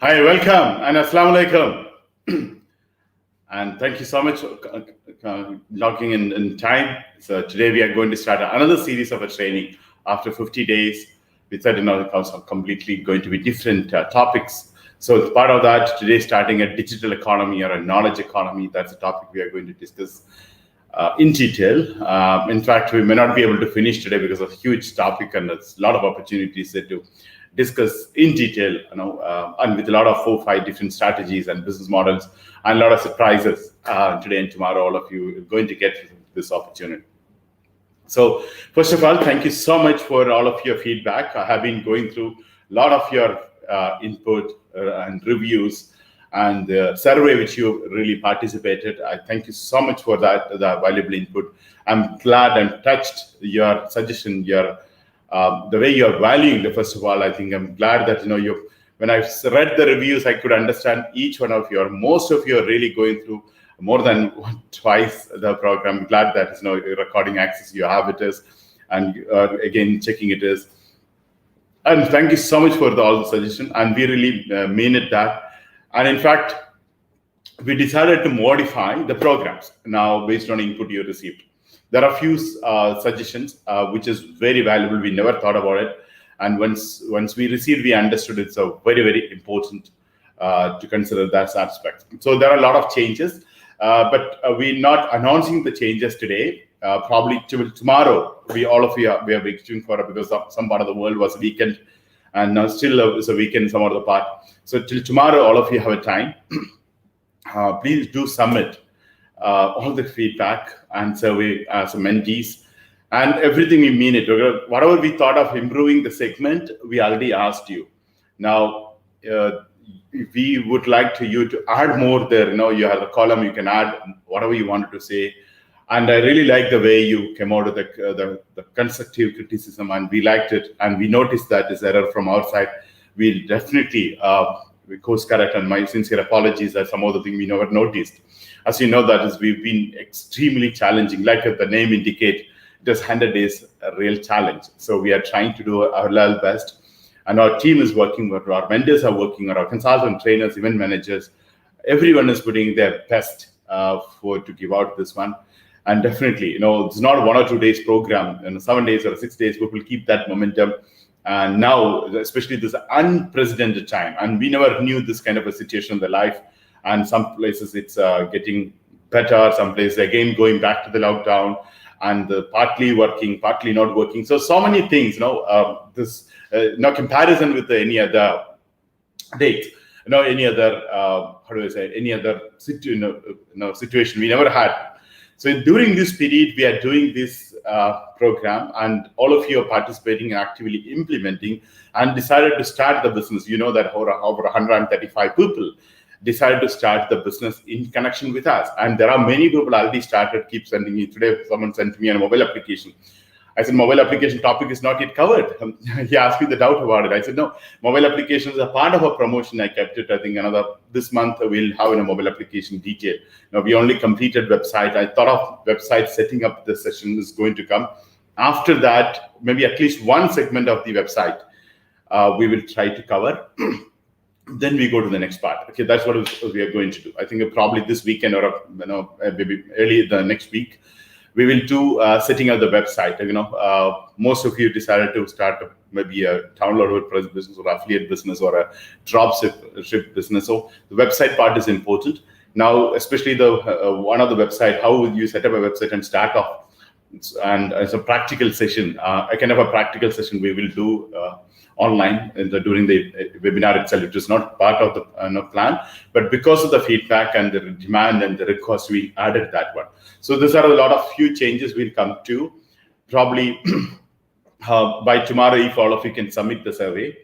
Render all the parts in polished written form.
Hi, welcome and Assalamu alaikum. And thank you so much for logging in time. So today we are going to start another series of a training after 50 days. We said it's completely going to be different topics. So as part of that, today starting a digital economy or a knowledge economy. That's a topic we are going to discuss in detail. In fact, we may not be able to finish today because of a huge topic and there's a lot of opportunities there to discuss in detail, and with a lot of 4-5 different strategies and business models and a lot of surprises today and tomorrow. All of you are going to get this opportunity. So first of all, thank you so much for all of your feedback. I have been going through a lot of your input and reviews and the survey which you really participated. I thank you so much for that, the valuable input. I'm glad and touched your suggestion, your the way you're valuing the. First of all, I think I'm glad that you. When I read the reviews, I could understand each one of you. Or most of you are really going through more than twice the program. I'm glad that recording access you have it is, and again checking it is. And thank you so much for all the suggestion. And we really mean it that. And in fact, we decided to modify the programs now based on input you received. There are a few suggestions which is very valuable. We never thought about it, and once we received, we understood it's a very important to consider that aspect. So there are a lot of changes, but we're not announcing the changes today. Probably tomorrow, we are waiting for it because some part of the world was weekend, and now still is a weekend in some other part. So till tomorrow, all of you have a time. Please do submit all the feedback and survey as mentees and everything. We mean it. Whatever we thought of improving the segment, we already asked you. Now we would like you to add more there. You have a column, you can add whatever you wanted to say. And I really like the way you came out of the constructive criticism, and we liked it. And we noticed that is error from our side. We'll definitely course correct, and my sincere apologies that some of the things we never noticed. As you know, we've been extremely challenging. Like the name indicate, it is 100 days a real challenge. So we are trying to do our level best, and our team is working, our vendors are working, our consultant trainers, event managers, everyone is putting their best to give out this one. And definitely, it's not a 1 or 2 days program. 7 days or 6 days, we will keep that momentum. And now, especially this unprecedented time, and we never knew this kind of a situation in the life. And some places it's getting better, some places again going back to the lockdown, and partly working, partly not working. So many things. This no comparison with any other date. Any other any other situation we never had. So during this period, we are doing this program, and all of you are participating and actively implementing, and decided to start the business. That over 135 people decided to start the business in connection with us. And there are many people already started, keep sending me. Today, someone sent me a mobile application. I said, mobile application topic is not yet covered. He asked me the doubt about it. I said, no, mobile application is a part of a promotion. I kept it. I think this month we'll have a mobile application detail. Now, we only completed website. I thought of website setting up the session is going to come. After that, maybe at least one segment of the website we will try to cover. Then we go to the next part. Okay, that's what we are going to do. I think probably this weekend or maybe early the next week, we will do setting up the website. Most of you decided to start maybe a download WordPress business or affiliate business or a dropship business. So the website part is important. Now, especially the one of the website, how would you set up a website and start off? And as a practical session, I can have a practical session we will do online during the webinar itself. It is not part of the plan, but because of the feedback and the demand and the request, we added that one. So these are a lot of few changes we'll come to. Probably by tomorrow, if all of you can submit the survey,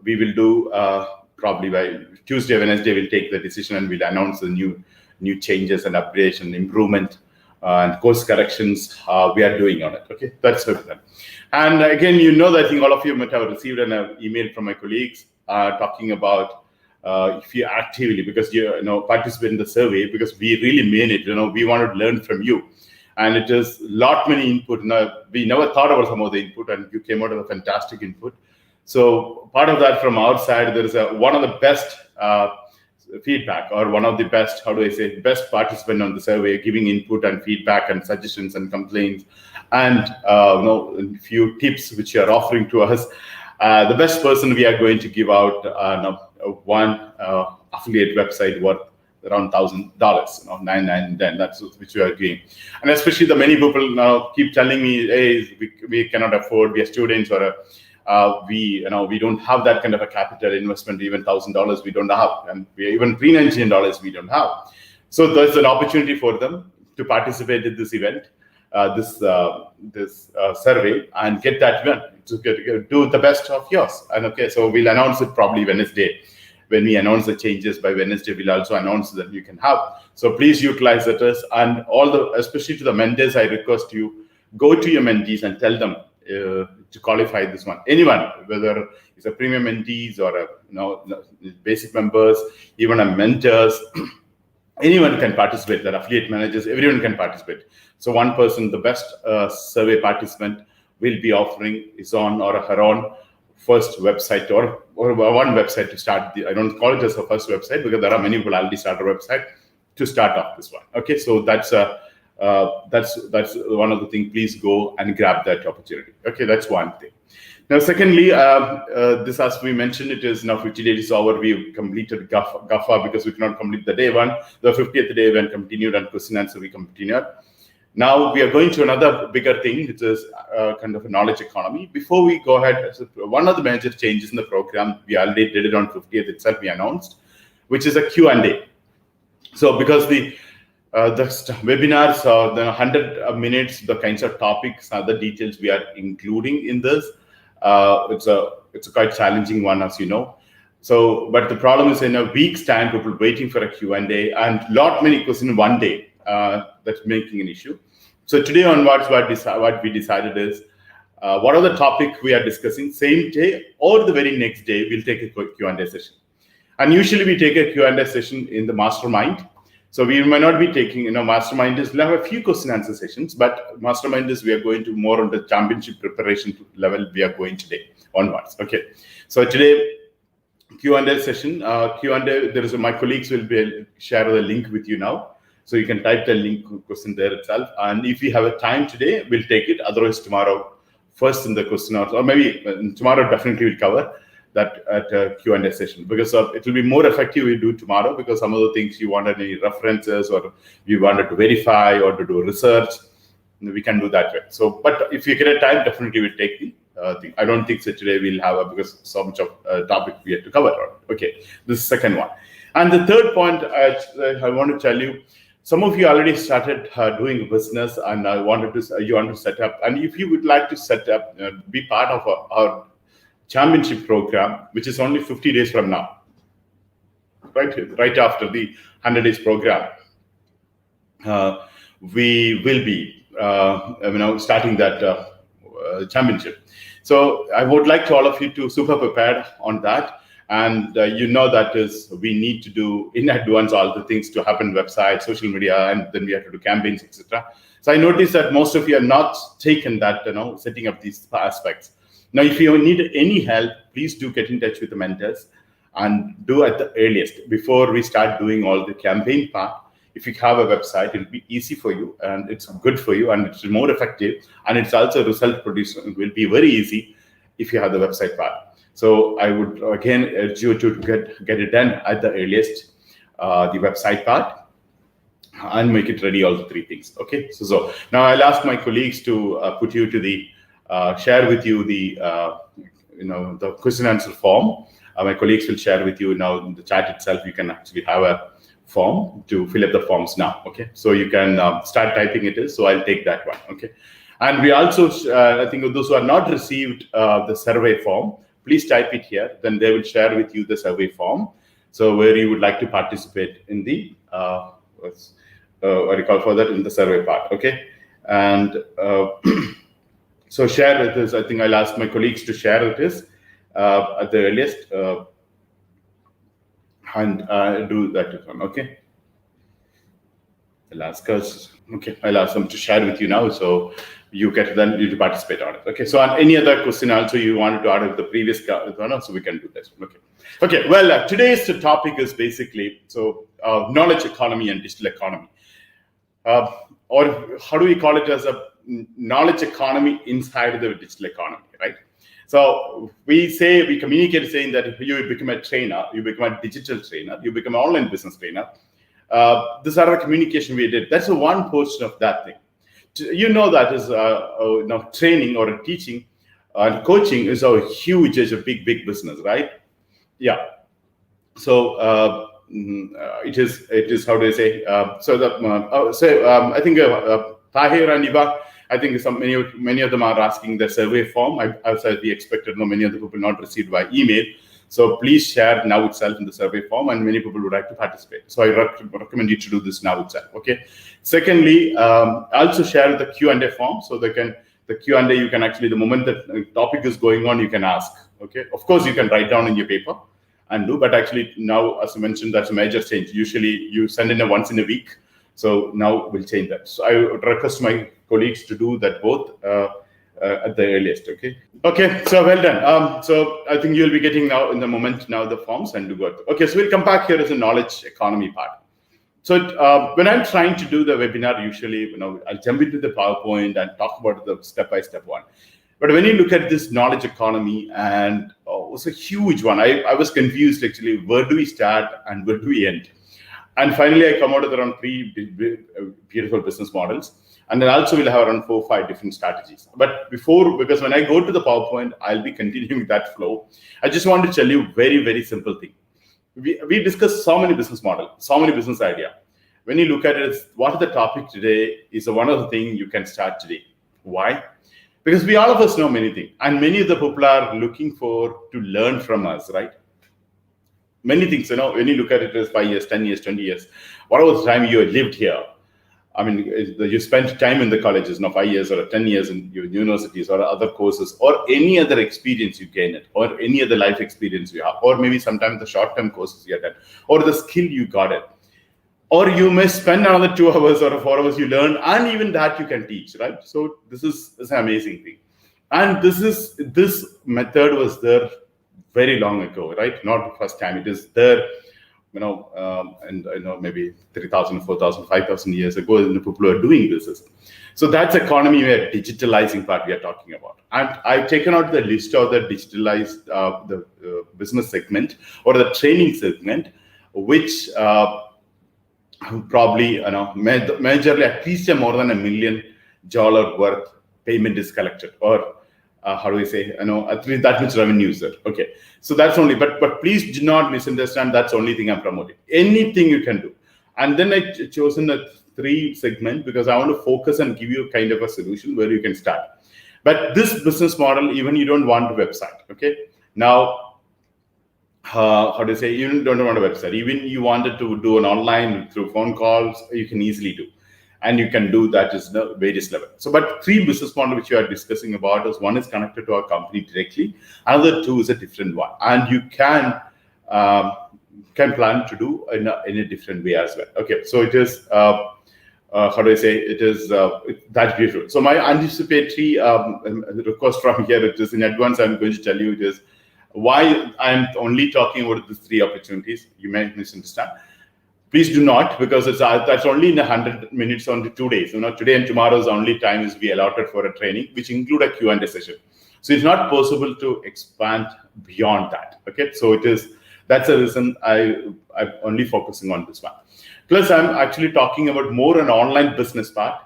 we will do probably by Tuesday, Wednesday, we'll take the decision and we'll announce the new changes and upgrades and improvement and course corrections we are doing on it. Okay, that's it. And again, that I think all of you might have received an email from my colleagues talking about if you actively, because you participate in the survey, because we really mean it. We want to learn from you, and it is many input. We never thought about some of the input, and you came out with a fantastic input. So part of that from our side, there is one of the best feedback, or one of the best, best participant on the survey, giving input and feedback and suggestions and complaints, and a few tips which you are offering to us. The best person we are going to give out one affiliate website worth around $1,000, $910. That's which we are doing. And especially the many people now keep telling me, hey, we cannot afford, we are students, or we don't have that kind of a capital investment. Even $1,000 we don't have, and even $319 we don't have. So there's an opportunity for them to participate in this event, this survey, and get that event to do the best of yours. And okay, so we'll announce it probably Wednesday. When we announce the changes by Wednesday, we'll also announce that you can have. So please utilize it, and especially to the mentors, I request you go to your mentees and tell them to qualify this one. Anyone, whether it's a premium mentees or basic members, even a mentors, anyone can participate. The affiliate managers, everyone can participate. So one person, the best survey participant, will be offering his own or her own first website, or one website to start. I don't call it as a first website, because there are many people already start a website to start off this one. Okay, so that's one of the things. Please go and grab that opportunity. Okay, that's one thing. Now, secondly, this, as we mentioned, it is now 50 days over. We've completed GAFA because we cannot complete the day one. The 50th day when continued, and question answer we continued. Now we are going to another bigger thing, which is kind of a knowledge economy. Before we go ahead, one of the major changes in the program, we already did it on 50th itself, we announced, which is a Q&A. So because the webinars, the 100 minutes, the kinds of topics, other details we are including in this, it's a quite challenging one, as you know. So, but the problem is, in a week's time, people waiting for a Q&A, and many questions in one day. That's making an issue. So today onwards, what we decided is, what are the topic we are discussing, same day or the very next day, we'll take a quick Q&A session. And usually we take a Q&A session in the mastermind. So we might not be taking, mastermind is, we'll have a few question answer sessions, but mastermind is, we are going to more on the championship preparation level we are going today onwards. Okay. So today, Q&A session, my colleagues will share the link with you now. So you can type the link question there itself. And if we have a time today, we'll take it. Otherwise, tomorrow, first in the question, or maybe tomorrow, definitely we'll cover that at a Q&A session, because it will be more effective we do tomorrow, because some of the things you wanted any references, or you wanted to verify or to do research, we can do that way. So, but if you get a time, definitely we'll take the thing. I don't think so today we'll have because so much of topic we have to cover. Okay, this is the second one. And the third point I want to tell you, some of you already started doing business, and you want to set up. And if you would like to set up, be part of our championship program, which is only 50 days from now, right after the 100 days program, we will be starting that championship. So I would like to all of you to super prepared on that. And that is, we need to do in advance all the things to happen, website, social media, and then we have to do campaigns, etc. So I noticed that most of you are not taken that, setting up these aspects. Now, if you need any help, please do get in touch with the mentors, and do at the earliest before we start doing all the campaign part. If you have a website, it'll be easy for you, and it's good for you, and it's more effective, and it's also result producing. It will be very easy if you have the website part. So I would again urge you to get it done at the earliest, the website part, and make it ready, all the three things. Okay. So now I'll ask my colleagues to put you to the share with you the the question answer form. My colleagues will share with you now in the chat itself. You can actually have a form to fill up the forms now. Okay. So you can start typing it. So I'll take that one. Okay. And we also, I think those who are not received the survey form, please type it here. Then they will share with you the survey form. So where you would like to participate in the, what do you call for that, in the survey part. Okay. And so share with us. I think I'll ask my colleagues to share with us at the earliest and do that one. Okay. I'll ask us. Okay, I'll ask them to share with you now. So you get then you to participate on it. Okay. So on any other question also you wanted to add with the previous so we can do this. Okay. Okay. Well, today's topic is basically knowledge economy and digital economy, or how do we call it as a knowledge economy inside the digital economy, right? So we communicate saying that you become a trainer, you become a digital trainer, you become an online business trainer. These are the communication we did. That's one portion of that thing. You know that is training or teaching and coaching is a huge, is a big business, right? Yeah. So it is how do I say? I think Tahir and Iva, I think many of them are asking the survey form. As we expected, many of the people not received by email. So please share now itself in the survey form, and many people would like to participate. So I recommend you to do this now itself. Okay. Secondly, also share the Q&A form, so the Q&A you can actually, the moment the topic is going on, you can ask. Okay. Of course, you can write down in your paper and do, but actually now, as I mentioned, that's a major change. Usually you send in once in a week. So now we'll change that. So I would request my colleagues to do that both at the earliest. Okay, so well done. So I think you'll be getting now in the moment now the forms and do work. Okay, so we'll come back here as a knowledge economy part. So when I'm trying to do the webinar, usually I'll jump into the PowerPoint and talk about the step-by-step one. But when you look at this knowledge economy, and it was a huge one. I was confused actually. Where do we start and where do we end? And finally, I come out with around 3 beautiful business models. And then also we'll have around 4 or 5 different strategies. But because when I go to the PowerPoint, I'll be continuing that flow. I just want to tell you very, very simple thing. We discussed so many business models, so many business ideas. When you look at it, what is the topic today is one of the things you can start today. Why? Because we all of us know many things. And many of the people are looking to learn from us, right? Many things, when you look at it as 5 years, 10 years, 20 years, whatever the time you lived here, I mean, you spent time in the colleges, 5 years or 10 years in universities or other courses, or any other experience you gain it, or any other life experience you have, or maybe sometimes the short-term courses you have done, or the skill you got it. Or you may spend another 2 hours or 4 hours you learn, and even that you can teach, right? So this is an amazing thing. And this method was there very long ago, right? Not the first time. It is there, maybe 3,000, 4,000, 5,000 years ago, and the people are doing this. So that's economy where digitalizing part we are talking about. And I've taken out the list of the digitalized the business segment or the training segment, which probably majorly at least more than $1 million worth payment is collected, or how do we say, at least that much revenue is there. Okay, so that's only, but please do not misunderstand, that's the only thing I'm promoting. Anything you can do. And then I chosen a 3 segment because I want to focus and give you kind of a solution where you can start. But this business model, even you don't want a website. Okay, now how do you say, you don't want a website, even you wanted to do an online through phone calls, you can easily do. And you can do that is the various level. So, but 3 business models which you are discussing about is, one is connected to our company directly, another 2 is a different one, and you can plan to do in a different way as well. Okay, so it is how do I say, it is that's beautiful. So my anticipatory request from here, it is in advance, I'm going to tell you it is why I'm only talking about these 3 opportunities. You may misunderstand. Please do not, because that's only in 100 minutes on the 2 days. Today and tomorrow's only time is we allotted for a training, which include a Q&A session. So it's not possible to expand beyond that. Okay, so that's the reason I'm only focusing on this one. Plus, I'm actually talking about more an online business part.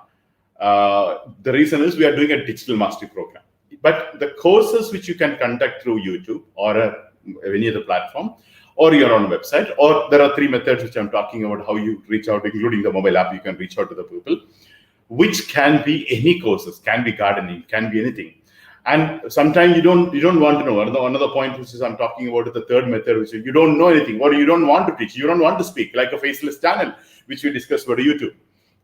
The reason is we are doing a digital mastery program. But the courses which you can conduct through YouTube or any other platform, or your own website, or there are 3 methods which I'm talking about, how you reach out, including the mobile app, you can reach out to the people, which can be any courses, can be gardening, can be anything. And sometimes you don't want to know. Another point which is I'm talking about is the 3rd method, which is you don't know anything, or you don't want to teach, you don't want to speak, like a faceless channel, which we discussed about YouTube.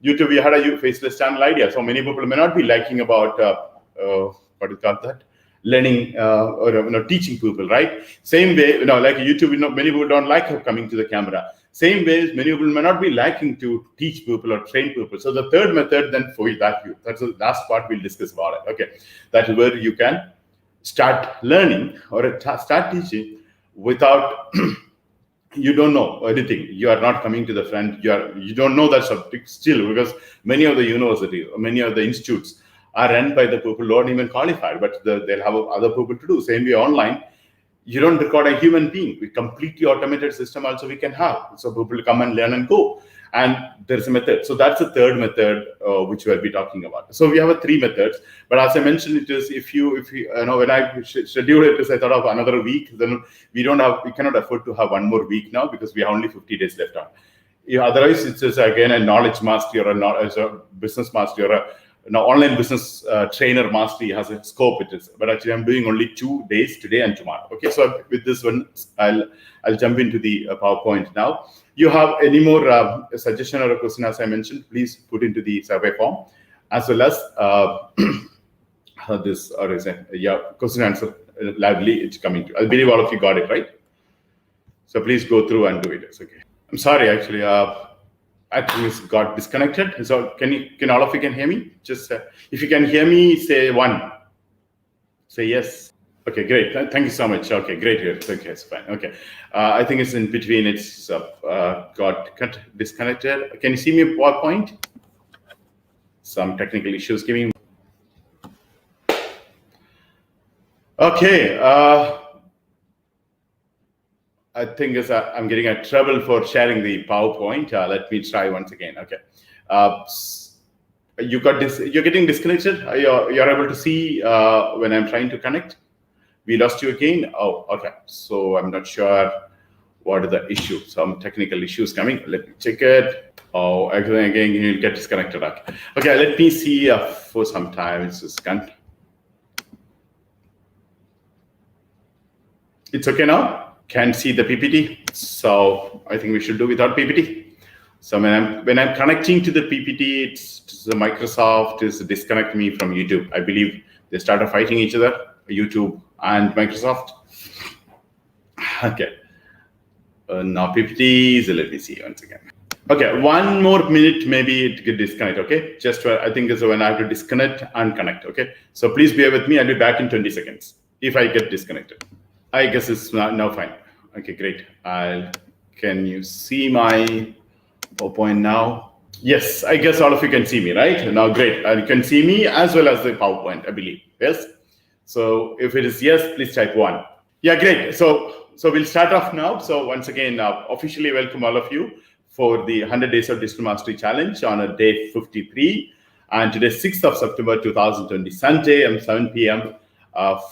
YouTube, we had a faceless channel idea. So many people may not be liking about, what do you call that? Learning or teaching people, right? Same way, like YouTube, many people don't like coming to the camera. Same way, many people may not be liking to teach people or train people. So the third method, then for that view, that's the last part we'll discuss about it. Okay, that is where you can start learning or start teaching without you don't know anything. You are not coming to the front. You don't know that subject still, because many of the universities, many of the institutes are run by the people who aren't even qualified, but they'll have other people to do. Same way online, you don't record a human being. We completely automated system also we can have. So people come and learn and go. And there's a method. So that's the third method which we'll be talking about. So we have 3 methods. But as I mentioned, it is if you know, when I scheduled it, I thought of another week. Then we cannot afford to have one more week now, because we have only 50 days left on. Otherwise, it's just again a knowledge mastery or a business mastery or online business trainer mastery has a scope. It is, but actually I'm doing only 2 days, today and tomorrow. Okay, so with this one, I'll jump into the PowerPoint now. You have any more suggestion or a question, as I mentioned, please put into the survey form, as well as this, or is it, question answer lively, it's coming to. I believe all of you got it, right? So please go through and do it. It's okay. I'm sorry, actually, I think it's got disconnected. So can all of you can hear me? Just if you can hear me, say 1. Say yes. Okay, great. Thank you so much. Okay, great here. Okay, it's fine. Okay, I think it's in between. It's got disconnected. Can you see me PowerPoint? Some technical issues. Give me. Okay. I think I'm getting a trouble for sharing the PowerPoint. Let me try once again. Okay. You got this. You're getting disconnected. You're able to see when I'm trying to connect. We lost you again. Oh, okay. So I'm not sure what is the issue. Some technical issues coming. Let me check it. Oh, again, you'll get disconnected. Okay. Let me see for some time. It's just gone. It's okay now. Can't see the PPT. So I think we should do without PPT. So when I'm connecting to the PPT, it's the Microsoft is disconnect me from YouTube. I believe they started fighting each other, YouTube and Microsoft. Okay. Now PPT, so let me see once again. Okay, 1 more minute, maybe it get disconnect. Okay, just I think is when I have to disconnect and connect. Okay, so please bear with me. I'll be back in 20 seconds if I get disconnected. I guess it's now fine. Okay, great. Can you see my PowerPoint now? Yes, I guess all of you can see me, right? Now, great. You can see me as well as the PowerPoint, I believe. Yes. So if it is yes, please type 1. Yeah, great. So we'll start off now. So once again, officially welcome all of you for the 100 Days of Digital Mastery Challenge on day 53. And today, 6th of September, 2020, Sunday, 7 p.m.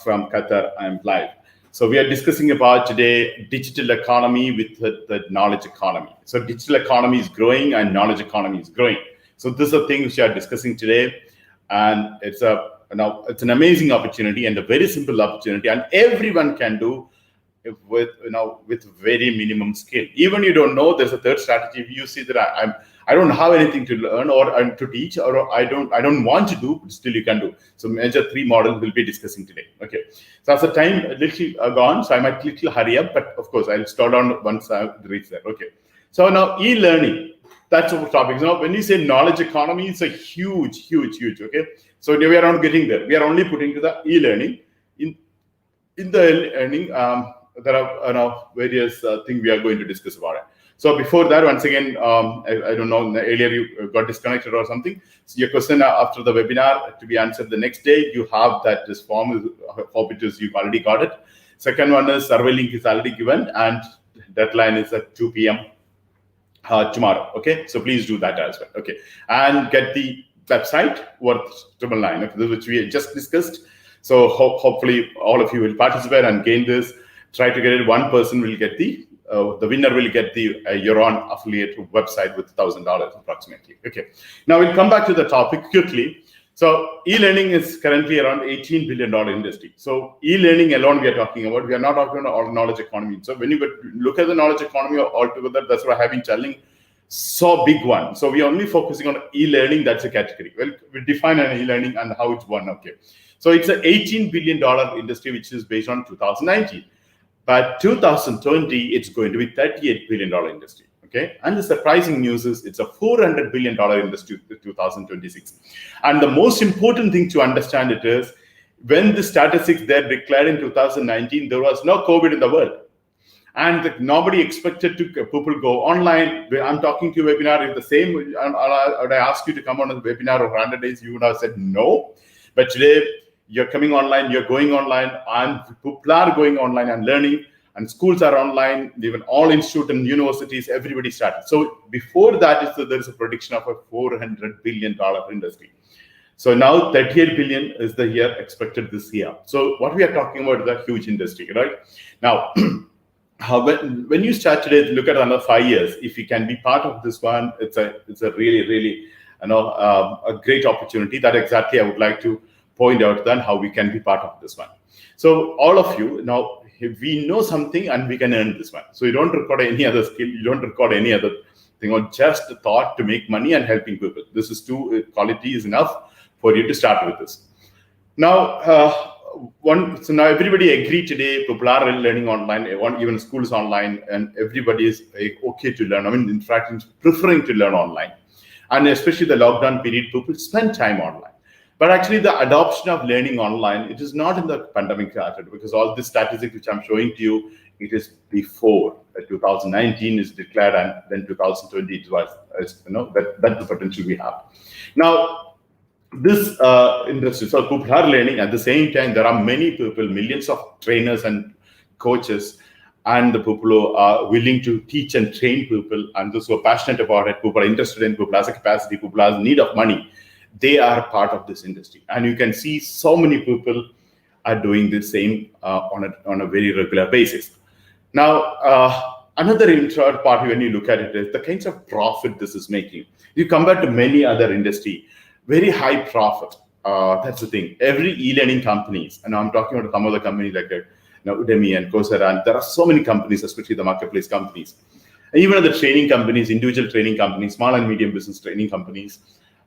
From Qatar, I'm live. So we are discussing about today digital economy with the knowledge economy. So digital economy is growing and knowledge economy is growing. So these are things we are discussing today. And it's an amazing opportunity and a very simple opportunity, and everyone can do with very minimum skill. Even you don't know, there's a third strategy. If you see that I don't have anything to learn or to teach, or I don't want to do, but still you can do. So major 3 models we'll be discussing today. Okay. So as the time a little gone, so I might little hurry up, but of course I'll slow down once I reach there. Okay. So now e-learning, that's our topic. Now when you say knowledge economy, it's a huge. Okay. So we are not getting there. We are only putting to the e-learning. In the learning, there are various things we are going to discuss about it. So before that, once again, I don't know, earlier you got disconnected or something. So your question after the webinar to be answered the next day, you have this form. Hope it is you've already got it. Second one is survey link is already given, and deadline is at 2 p.m. Tomorrow. Okay, so please do that as well. Okay, and get the website worth 999, which we just discussed. So hopefully all of you will participate and gain this. Try to get it. One person will get the winner will get the Euron affiliate website with $1,000 approximately. Okay. Now we'll come back to the topic quickly. So e-learning is currently around $18 billion industry. So e-learning alone we are talking about. We are not talking about all knowledge economy. So when you look at the knowledge economy altogether, that's what I have been telling. So big one. So we're only focusing on e-learning. That's a category. Well, we define an e-learning and how it's one. Okay. So it's an $18 billion industry, which is based on 2019. By 2020, it's going to be $38 billion industry. Okay, and the surprising news is it's a $400 billion industry in 2026. And the most important thing to understand it is when the statistics there declared in 2019, there was no COVID in the world. And nobody expected people go online. I'm talking to you webinar. If the same, would I ask you to come on a webinar of 100 days, you would have said no. But today, you're coming online, you're going online, and people are going online and learning, and schools are online, even all institutes and universities, everybody started. So before that, there is a prediction of a $400 billion industry. So now 38 billion is the year expected this year. So what we are talking about is a huge industry, right? Now, when you start today, look at another 5 years. If you can be part of this one, it's a really a great opportunity. That exactly I would like to point out then how we can be part of this one. So all of you now, we know something and we can earn this one. So you don't record any other skill, you don't record any other thing, or just a thought to make money and helping people. This is quality is enough for you to start with this. Now, so now everybody agree today, people are learning online, even schools online, and everybody is okay to learn. I mean, in fact, preferring to learn online. And especially the lockdown period, people spend time online. But actually the adoption of learning online, it is not in the pandemic started, because all this statistics which I'm showing to you, it is before 2019 is declared, and then 2020 it was, that's the potential we have. Now, this industry, so people are learning. At the same time, there are many people, millions of trainers and coaches, and the people who are willing to teach and train people, and those who are passionate about it, people are interested in, people has a capacity, people has need of money. They are part of this industry, and you can see so many people are doing the same on a very regular basis. Now, another interesting part when you look at it is the kinds of profit this is making. You compare to many other industry, very high profit. That's the thing. Every e-learning companies, and I'm talking about some other companies like Udemy and Coursera, and there are so many companies, especially the marketplace companies, and even the training companies, individual training companies, small and medium business training companies.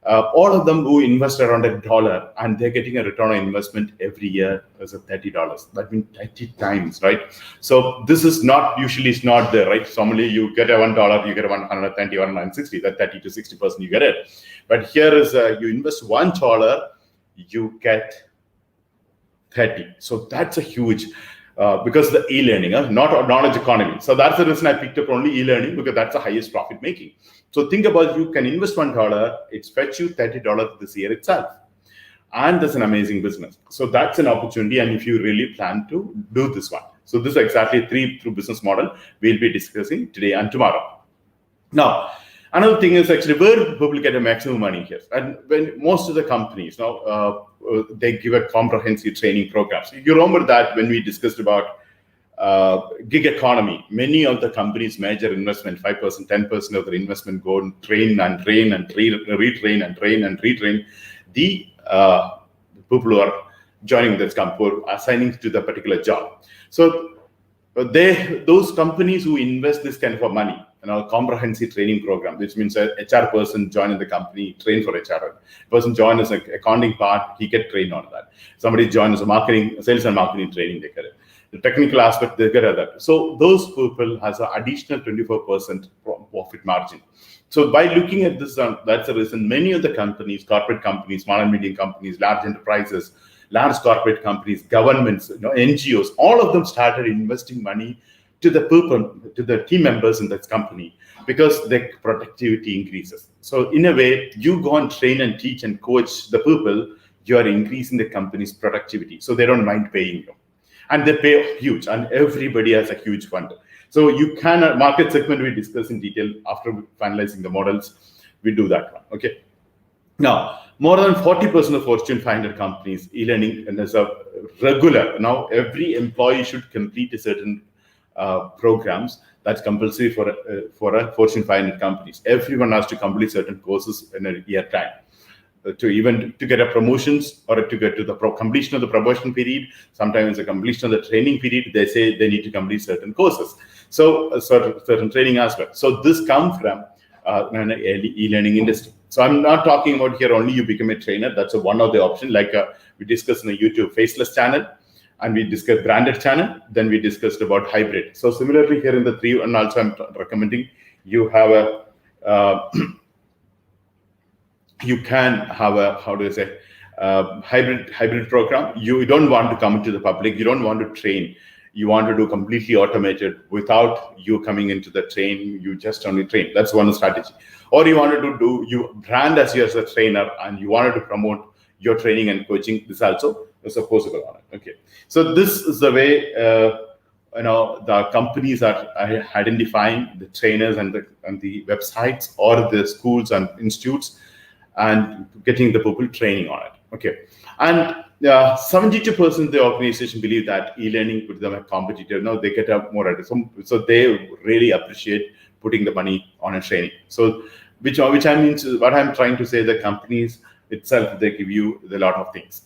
All of them who invest around $1, and they're getting a return on investment every year as of $30. That means 30 times, right? So this is not usually it's not there, right? So normally you get a $1, you get a 120, 160, that 30 to 60% you get it. But here is you invest $1, you get 30. So that's a huge. Because the e-learning, not knowledge economy. So that's the reason I picked up only e-learning, because that's the highest profit making. So think about, you can invest $1, it's fetch you $30 this year itself. And that's an amazing business. So that's an opportunity, and if you really plan to do this one. So this is exactly 3 through business model we'll be discussing today and tomorrow. Now, another thing is actually where people get a maximum money here. And when most of the companies now, they give a comprehensive training program. So you remember that when we discussed about gig economy, many of the companies' major investment, 5%, 10% of their investment go and train and retrain and retrain the people who are joining this company, assigning to the particular job. So those companies who invest this kind of money, comprehensive training program, which means a HR person joining the company, train for HR. Person join as an accounting part, he get trained on that. Somebody join as a marketing, sales and marketing training, they get it. The technical aspect, they get that. So those people has an additional 24% profit margin. So by looking at this, that's the reason many of the companies, corporate companies, small and medium companies, large enterprises, large corporate companies, governments, NGOs, all of them started investing money to the people, to the team members in that company, because their productivity increases. So in a way, you go and train and teach and coach the people, you are increasing the company's productivity. So they don't mind paying you. And they pay huge, and everybody has a huge fund. So you can, market segment we discuss in detail after finalizing the models, we do that one, okay? Now, more than 40% of Fortune 500 companies, e-learning, and as a regular, now every employee should complete a certain programs that's compulsory for a Fortune 500 companies. Everyone has to complete certain courses in a year time to get a promotions or to get to the completion of the probation period. Sometimes the completion of the training period, they say they need to complete certain courses. So certain training aspects. So this comes from an e-learning industry. So I'm not talking about here only you become a trainer. That's one of the options, like we discussed in the YouTube faceless channel, and we discussed branded channel. Then we discussed about hybrid. So similarly here in the 3, and also I'm recommending you have a you can have a, how do I say, hybrid program. You don't want to come to the public. You don't want to train. You want to do completely automated without you coming into the train. You just only train. That's one strategy. Or you wanted to do, you brand as you as a trainer, and you wanted to promote your training and coaching. This also is possible on it. Okay. So this is the way the companies are identifying the trainers and the websites or the schools and institutes, and getting the people training on it. Okay. And 72% of the organization believe that e-learning puts them a competitor. Now they get up more at it. So they really appreciate putting the money on a training. So which I mean, what I'm trying to say, the companies itself, they give you a lot of things.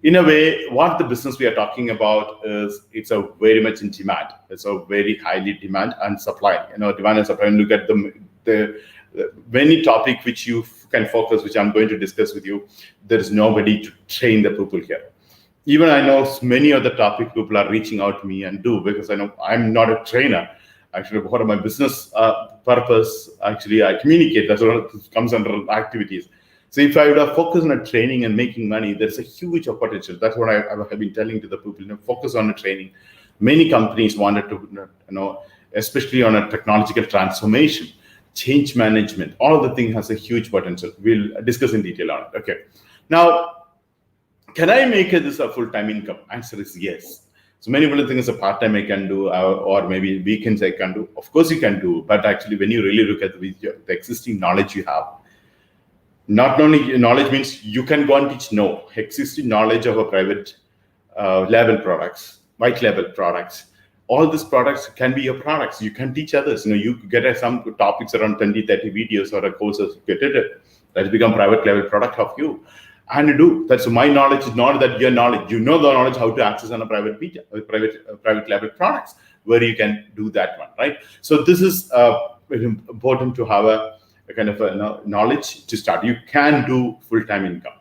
In a way, what the business we are talking about is, it's a very much in demand. It's a very highly demand and supply. Demand and supply. And look at the many topic which you can focus, which I'm going to discuss with you. There is nobody to train the people here. Even I know many of the topic people are reaching out to me and do, because I know I'm not a trainer. Actually, part of my business purpose, actually, I communicate. That's what comes under activities. So if I would have focused on training and making money, there's a huge potential. That's what I have been telling to the people. Focus on the training. Many companies wanted to, especially on a technological transformation, change management, all of the thing has a huge potential. We'll discuss in detail on it. Okay. Now, can I make this a full-time income? Answer is yes. So many people think it's a part-time I can do, or maybe weekends I can do. Of course you can do, but actually when you really look at the existing knowledge you have, not only knowledge means you can go and teach, no, existing knowledge of a private label products, white label products, all these products can be your products. You can teach others. You get some topics around 20, 30 videos or a courses, get it. That's become private label product of you. And you do. That's my knowledge is not that your knowledge. You know the knowledge how to access on a private label products, where you can do that one, right? So this is important to have a kind of a knowledge to start. You can do full-time income.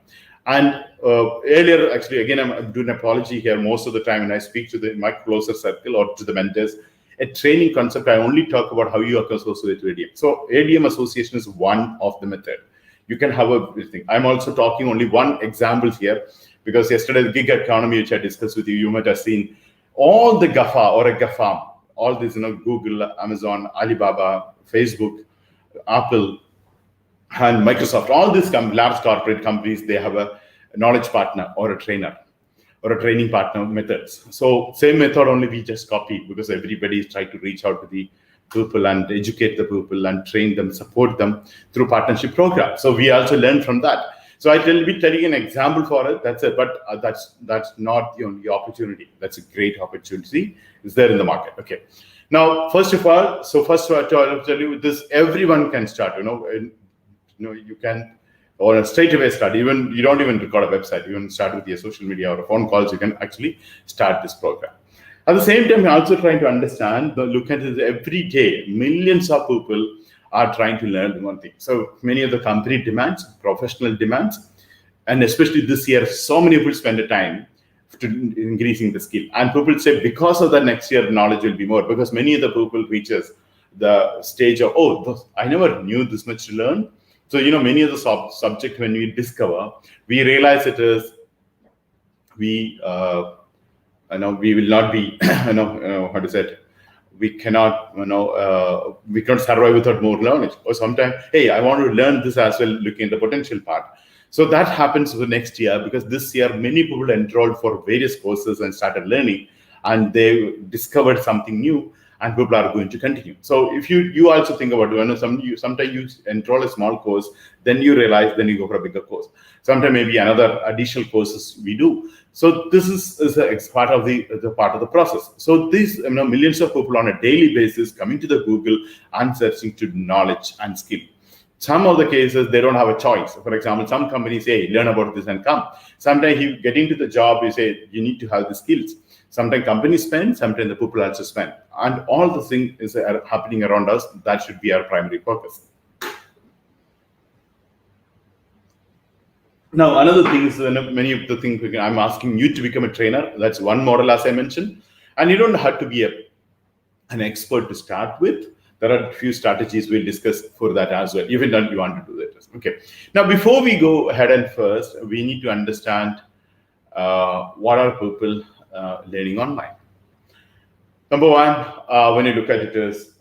And earlier, actually, again, I'm doing an apology here. Most of the time when I speak to my closer circle or to the mentors, a training concept, I only talk about how you are associated with ADM. So ADM association is one of the method. You can have a thing. I'm also talking only one example here, because yesterday the gig economy, which I discussed with you, you might have seen all the GAFA or a GAFAM, all these, Google, Amazon, Alibaba, Facebook, Apple, and Microsoft, all these large corporate companies, they have a knowledge partner or a trainer or a training partner methods. So same method, only we just copy, because everybody is trying to reach out to the people and educate the people and train them, support them through partnership programs. So we also learn from that. So I will be telling an example for it. That's it. But that's not the only opportunity. That's a great opportunity. It's there in the market. Okay. Now, first of all, I'll tell you this: everyone can start. You can, or straight away start. Even you don't even record a website. You can start with your social media or phone calls. You can actually start this program. At the same time, we're also trying to understand, look at it every day. Millions of people are trying to learn one thing. So many of the company demands, professional demands, and especially this year, so many people spend the time to increasing the skill. And people say because of that, next year knowledge will be more, because many of the people reaches the stage of, I never knew this much to learn. So, many of the subject when we discover, we realize it is, we will not be, how to say it, we cannot survive without more knowledge. Or sometimes, hey, I want to learn this as well, looking at the potential part. So that happens for the next year, because this year many people enrolled for various courses and started learning, and they discovered something new, and people are going to continue. So if you also think about it, sometimes you enroll a small course, then you realize, then you go for a bigger course. Sometimes maybe another additional courses we do. So this is a part of the part of the process. So these millions of people on a daily basis coming to the Google and searching to knowledge and skill. Some of the cases, they don't have a choice. For example, some companies say, learn about this and come. Sometimes you get into the job, you say, you need to have the skills. Sometimes companies spend, sometimes the people also spend. And all the things is happening around us. That should be our primary focus. Now, another thing is, many of the things I'm asking you to become a trainer. That's one model, as I mentioned. And you don't have to be an expert to start with. there are a few strategies we'll discuss for that as well, even if you want to do that. Okay. Now, before we go ahead and first, we need to understand what are people learning online. Number one, when you look at it is,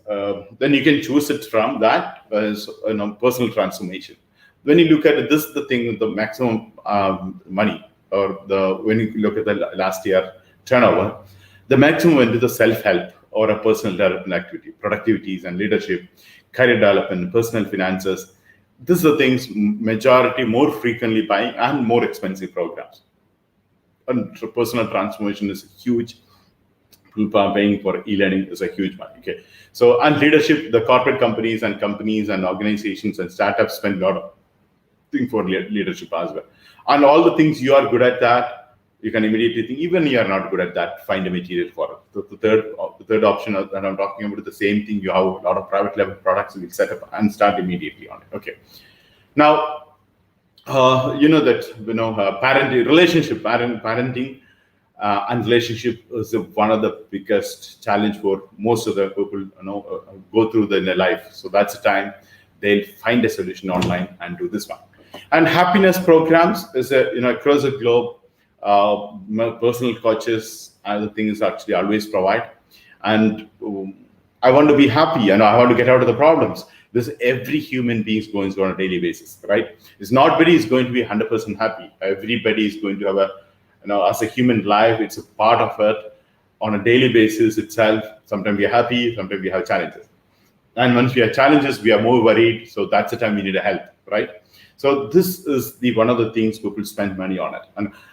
then you can choose it from that as personal transformation. When you look at it, this is the thing, the maximum money, or when you look at the last year turnover, the maximum went to the self-help or a personal development activity, productivities and leadership, career development, personal finances. These are the things majority more frequently buying and more expensive programs. And personal transformation is huge. People are paying for e-learning is a huge one. Okay. So, and leadership, the corporate companies and organizations and startups spend a lot of things for leadership as well. And all the things you are good at that, you can immediately think, even you are not good at that, find a material for it. The third option that I'm talking about is the same thing. You have a lot of private level products you will set up and start immediately on it. Okay. Now, parenting and relationship is one of the biggest challenge for most of the people go through in their life. So that's the time they'll find a solution online and do this one. And happiness programs is across the globe. Personal coaches and the things actually always provide. And I want to be happy, I want to get out of the problems. This every human being is going through on a daily basis, right? It's not everybody is going to be 100% happy. Everybody is going to have as a human life, it's a part of it on a daily basis itself. Sometimes we are happy, sometimes we have challenges. And once we have challenges, we are more worried. So that's the time we need a help, right? So this is one of the things people spend money on it.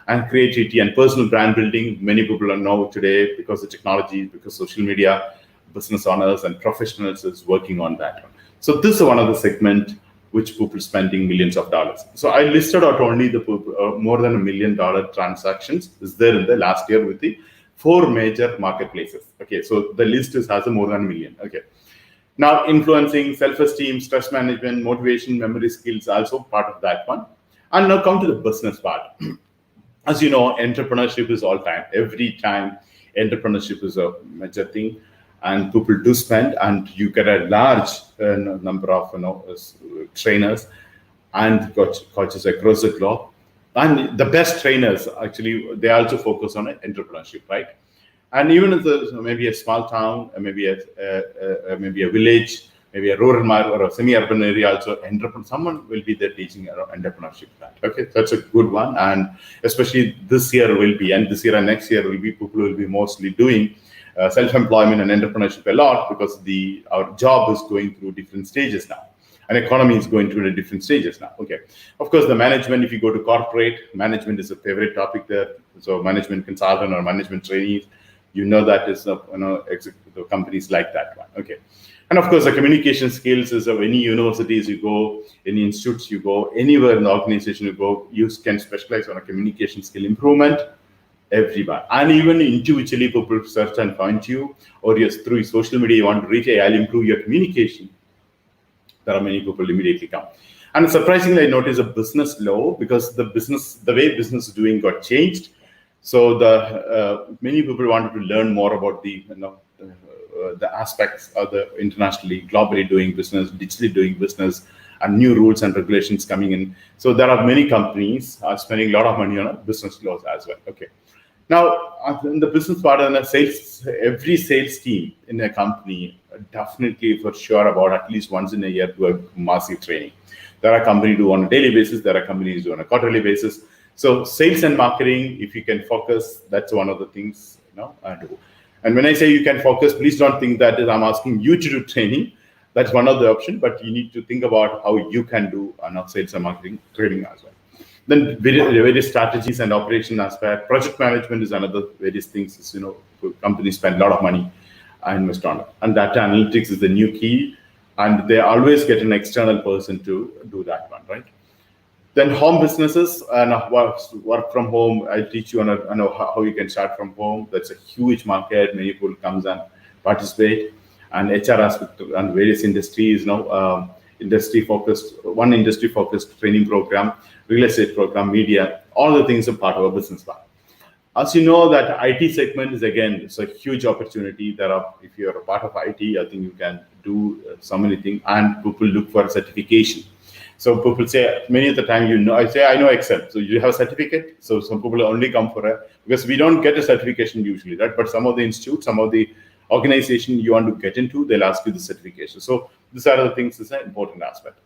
And creativity and personal brand building, many people know today because of technology, because social media, business owners and professionals is working on that. So this is one of the segment which people spending millions of dollars. So I listed out only the more than $1 million transactions is there in the last year with the 4 major marketplaces. Okay, so the list has more than 1 million. Okay. Now, influencing, self-esteem, stress management, motivation, memory skills, also part of that one. And now come to the business part. As you know, entrepreneurship is all time. Every time, entrepreneurship is a major thing. And people do spend, and you get a large number of trainers and coaches across the globe. And the best trainers, actually, they also focus on entrepreneurship, right? And even if there's maybe a small town, maybe a village, maybe a rural or a semi-urban area, also someone will be there teaching entrepreneurship. Okay, that's a good one, and especially this year and next year will be people will be mostly doing self-employment and entrepreneurship a lot because our job is going through different stages now. And economy is going through the different stages now. Okay, of course, the management. If you go to corporate management, is a favorite topic there. So management consultant or management trainees. That is executive companies like that one. Okay, and of course the communication skills is of any universities you go, any institutes you go, anywhere in the organization you go, you can specialize on a communication skill improvement. Everyone, and even individually, people search and find you, or through social media you want to reach. I'll improve your communication. There are many people immediately come. And surprisingly, I noticed a business law because the way business is doing got changed. So many people wanted to learn more about the aspects of the internationally, globally doing business, digitally doing business, and new rules and regulations coming in. So there are many companies are spending a lot of money on business laws as well. Okay. Now, in the business part and the sales, every sales team in a company definitely for sure about at least once in a year do a massive training. There are companies do on a daily basis. There are companies do on a quarterly basis. So sales and marketing, if you can focus, that's one of the things I do. And when I say you can focus, please don't think that I'm asking you to do training. That's one of the options, but you need to think about how you can do sales and marketing training as well. Then various strategies and operation aspect. Project management is another various things. Companies spend a lot of money and invest on it. And data analytics is the new key, and they always get an external person to do that one, right? Then home businesses and work from home. I teach you on how you can start from home. That's a huge market. Many people comes and participate. And HR aspect and various industries, industry focused training program, real estate program, media, all the things are part of a business plan. As you know, that IT segment is, again, it's a huge opportunity. If you're a part of IT, I think you can do so many things, and people look for certification. So people say, many of the time, I say, I know Excel. So you have a certificate. So some people only come for because we don't get a certification usually, right? But some of the institutes, some of the organization you want to get into, they'll ask you the certification. So these are the things, is an important aspect.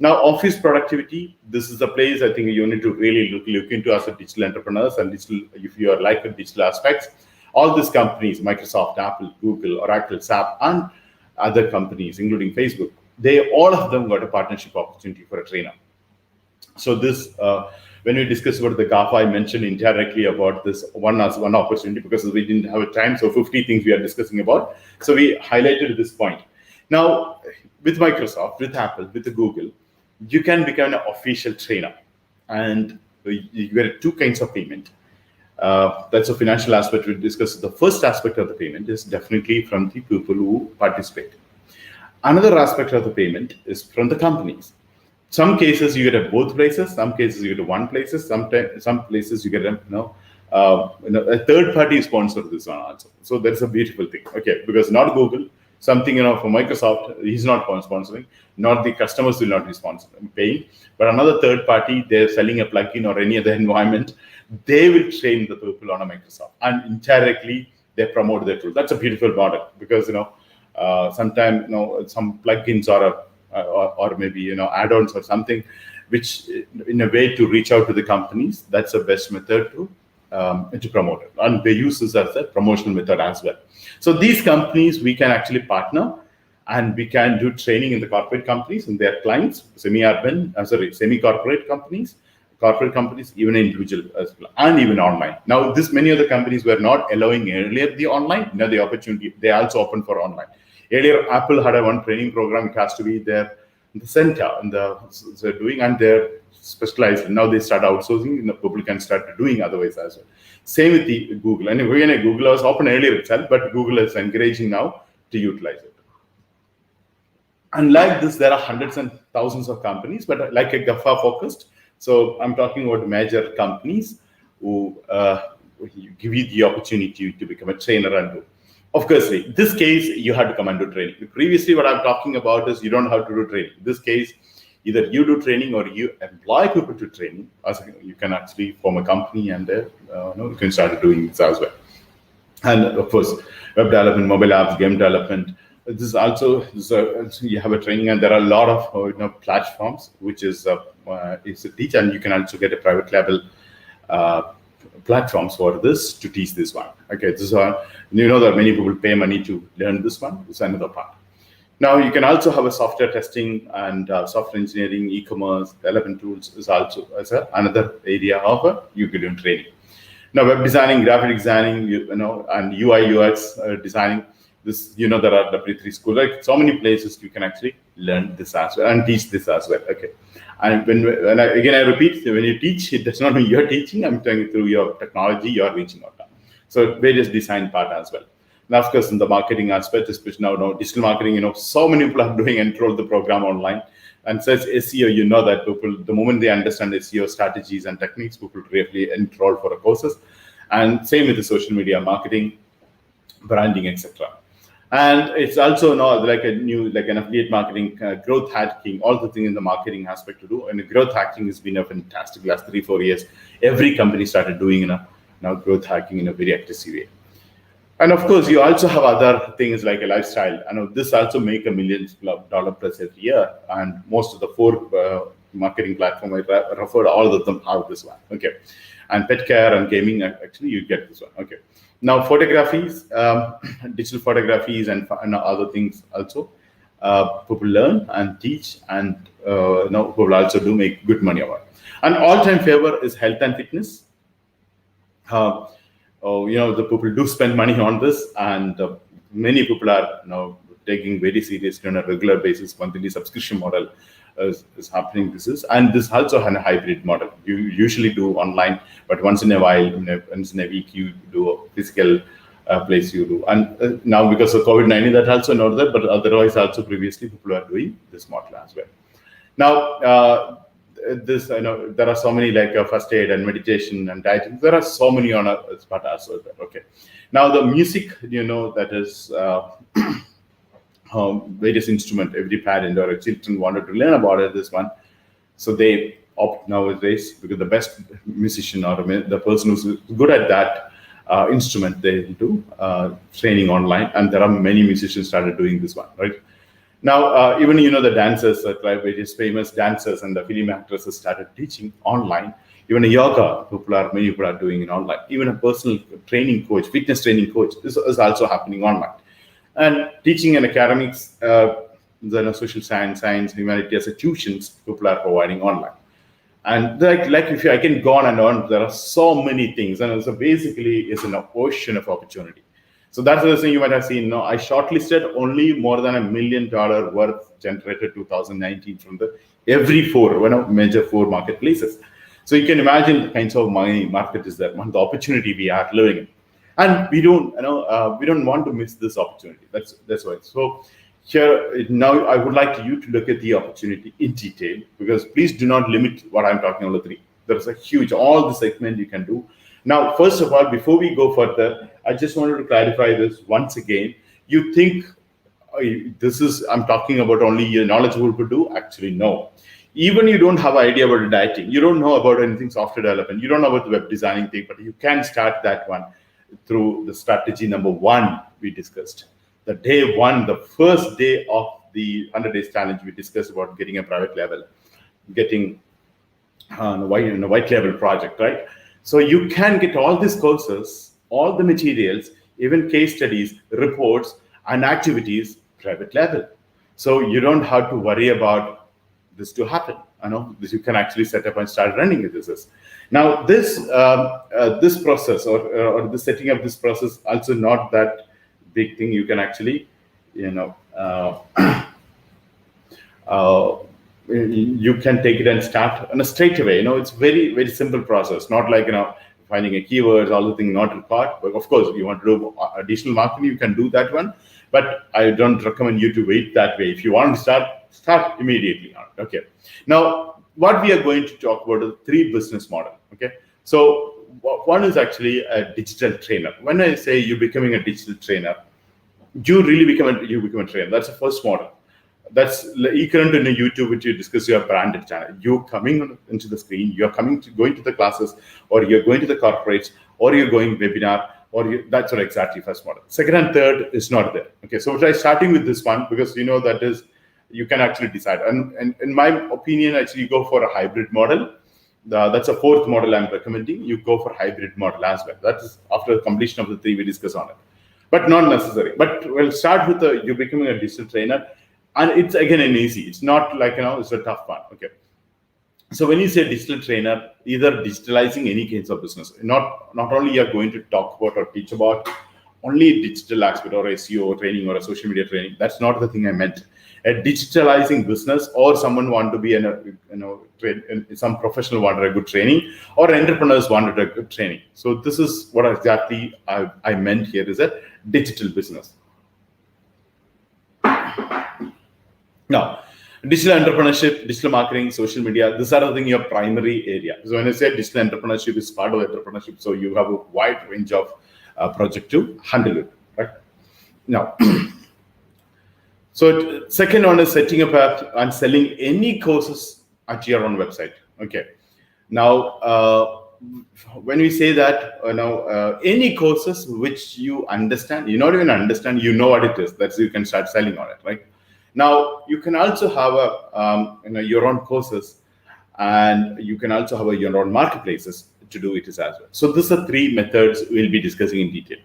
Now, office productivity, this is the place I think you need to really look into as a digital entrepreneurs and if you are like the digital aspects. All these companies, Microsoft, Apple, Google, Oracle, SAP, and other companies, including Facebook, all of them got a partnership opportunity for a trainer. So this, when we discussed about the GAFA, I mentioned indirectly about this one opportunity because we didn't have a time. So 50 things we are discussing about. So we highlighted this point. Now, with Microsoft, with Apple, with Google, you can become an official trainer, and you get two kinds of payment. That's a financial aspect we discussed. The first aspect of the payment is definitely from the people who participate. Another aspect of the payment is from the companies. Some cases you get at both places. Some cases you get at one places. Some places you get a third party sponsor this one also. So that's a beautiful thing. Okay, because not Google. Something, for Microsoft, he's not sponsoring, not the customers will not be paying, but another third party, they're selling a plugin or any other environment, they will train the people on a Microsoft, and indirectly they promote their tool. That's a beautiful model because sometimes some plugins or maybe add-ons or something, which in a way to reach out to the companies, that's the best method to promote it, and they use this as a promotional method as well. So these companies, we can actually partner, and we can do training in the corporate companies and their clients, semi-corporate companies, corporate companies, even individual as well, and even online. Now, many other companies were not allowing earlier the online. Now the opportunity, they also open for online. Earlier, Apple had one training program. It has to be there in the center, and they're doing, and they're specialized. Now they start outsourcing, people can start doing otherwise as well. Same with the Google. And again, Google was open earlier itself, but Google is encouraging now to utilize it. And like this, there are hundreds and thousands of companies, but like a GAFA focused. So I'm talking about major companies who give you the opportunity to become a trainer and do. Of course, in this case, you have to come and do training. Previously, what I'm talking about is you don't have to do training. In this case, either you do training or you employ people to training. You can actually form a company and you can start doing this as well. And of course, web development, mobile apps, game development. This is also you have a training, and there are a lot of platforms which is to teach, and you can also get a private label platforms for this to teach this one. Okay, this is that many people pay money to learn this one. This is another part. Now, you can also have a software testing and software engineering, e-commerce, development tools is also another area of you can do training. Now, web designing, graphic designing, and UI, UX designing. This, there are W3 schools, like so many places you can actually learn this as well and teach this as well. Okay, and when I repeat, when you teach, it does not mean you're teaching. I'm telling through your technology, you're reaching out. So various design part as well. Now, of course, in the marketing aspect, especially now digital marketing, so many people are doing enroll the program online. And such SEO, that people, the moment they understand SEO strategies and techniques, people really enroll for the courses. And same with the social media marketing, branding, etc. And it's also now like an affiliate marketing, growth hacking, all the things in the marketing aspect to do. And growth hacking has been a fantastic last 3-4 years. Every company started doing now growth hacking in a very aggressive way. And of course, you also have other things like a lifestyle. I know this also make $1 million plus every year. And most of the 4 marketing platforms I referred, all of them have this one. Okay. And pet care and gaming, actually, you get this one. Okay. Now, photographies, digital photographies and other things also, people learn and teach, and people also do make good money about it. And all-time favorite is health and fitness. The people do spend money on this, and many people are taking very seriously on a regular basis. Monthly subscription model is happening. This also has a hybrid model. You usually do online, but once in a while, once in a week, you do a physical place you do. And now because of COVID-19, that also not there, but otherwise also previously people are doing this model as well. Now, this, there are so many like first aid and meditation and dieting. There are so many on Sparta as well. Okay. Now the music, that is various instrument. Every parent or a children wanted to learn about it. This one, so they opt nowadays because the best musician or the person who's good at that instrument, they do training online, and there are many musicians started doing this one, right? Now, even the dancers, like various famous dancers and the film actresses started teaching online. Even a yoga, many people are doing it online. Even a personal training coach, fitness training coach, this is also happening online. And teaching and academics, social science, humanity as a tuitions, people are providing online. And like if I can go on and on, there are so many things, and so basically it's an ocean of opportunity. So that's the thing you might have seen. I shortlisted only more than $1 million worth generated 2019 from the every major four marketplaces. So you can imagine the kinds of money market is there, the opportunity we are living in, and we don't want to miss this opportunity. That's why. So here now I would like you to look at the opportunity in detail, because please do not limit what I'm talking about. There is a huge all the segment you can do. Now, first of all, before we go further, I just wanted to clarify this once again. You think I'm talking about only your knowledgeable to do? Actually, no. Even you don't have an idea about dieting, you don't know about anything software development, you don't know about the web designing thing, but you can start that one through the strategy number 1 we discussed. The day 1, the first day of the 100 days challenge, we discussed about getting a private label, getting a white label project, right? So you can get all these courses, all the materials, even case studies, reports, and activities private label. So you don't have to worry about this to happen. This you can actually set up and start running with this. Now this process or the setting up this process also not that big thing. You can actually you can take it and start straight away. It's very, very simple process. Not like finding a keywords, all the things not required. But of course, you want to do additional marketing, you can do that one. But I don't recommend you to wait that way. If you want to start immediately. Okay. Now, what we are going to talk about is 3 business model. Okay. So one is actually a digital trainer. When I say you're becoming a digital trainer, you really become a trainer. That's the first model. That's equivalent in YouTube, which you discuss your branded channel. You're coming into the screen, you're going to the classes, or you're going to the corporates, or you're going webinar, that's what exactly first model. Second and third is not there. Okay, so try starting with this one, because that is, you can actually decide. And in my opinion, actually, you go for a hybrid model. That's a 4th model I'm recommending. You go for hybrid model as well. That is after the completion of the 3 we discuss on it. But not necessary. But we'll start with you becoming a digital trainer. And it's again an easy. It's not like it's a tough one. Okay. So when you say digital trainer, either digitalizing any kinds of business, not only you're going to talk about or teach about only digital aspect or SEO training or a social media training. That's not the thing I meant. A digitalizing business, or someone want to be some professional wanted a good training, or entrepreneurs wanted a good training. So this is what exactly I meant here is a digital business. Now, digital entrepreneurship, digital marketing, social media, these are the thing your primary area. So when I say digital entrepreneurship is part of entrepreneurship, so you have a wide range of project to handle it, right? Now, so second one is setting up and selling any courses at your own website. Okay. Now, when we say that, any courses which you understand, you not even understand, you know what it is. That's you can start selling on it, right? Now, you can also have your own courses, and you can also have your own marketplaces to do it as well. So these are 3 methods we'll be discussing in detail.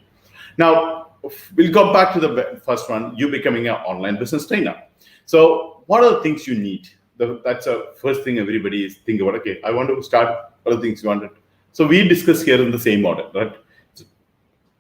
Now, we'll go back to the first one, you becoming an online business trainer. So what are the things you need? That's the first thing everybody is thinking about. Okay, I want to start, what are the things you wanted? So we discuss here in the same model, right?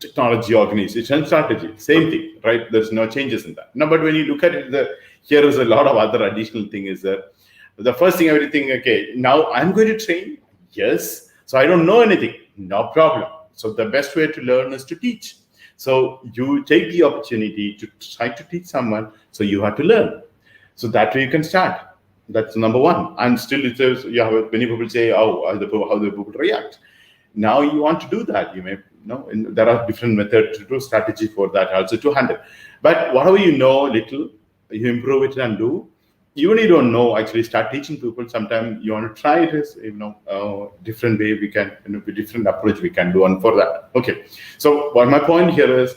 Technology, organization, strategy, same thing, right? There's no changes in that. No, but when you look at it, here is a lot of other additional thing is that the first thing everything, okay, now I'm going to train. Yes. So I don't know anything. No problem. So the best way to learn is to teach. So you take the opportunity to try to teach someone. So you have to learn. So that way you can start. That's number one. And still, it says you have many people say, "Oh, how the people react." Now you want to do that. You may know there are different methods to do strategy for that also to handle. But whatever you know, little you improve it and do. Even you don't know, actually start teaching people. Sometimes you want to try it as different way we can, different approach we can do on for that. Okay. So what my point here is,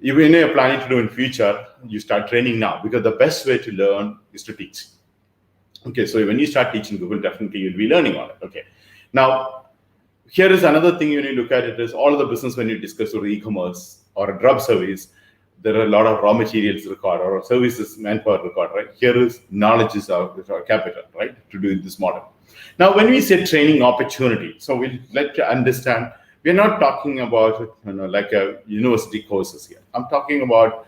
even if you're planning to do in future, you start training now, because the best way to learn is to teach. Okay, so when you start teaching people, definitely you'll be learning on it. Okay, now here is another thing you need to look at. It is all of the business when you discuss or e-commerce or a drug service, there are a lot of raw materials required or services manpower required, right? Here is knowledge is our capital, right, to do this model. Now, when we say training opportunity, so we'll let you understand, we're not talking about like a university courses here. I'm talking about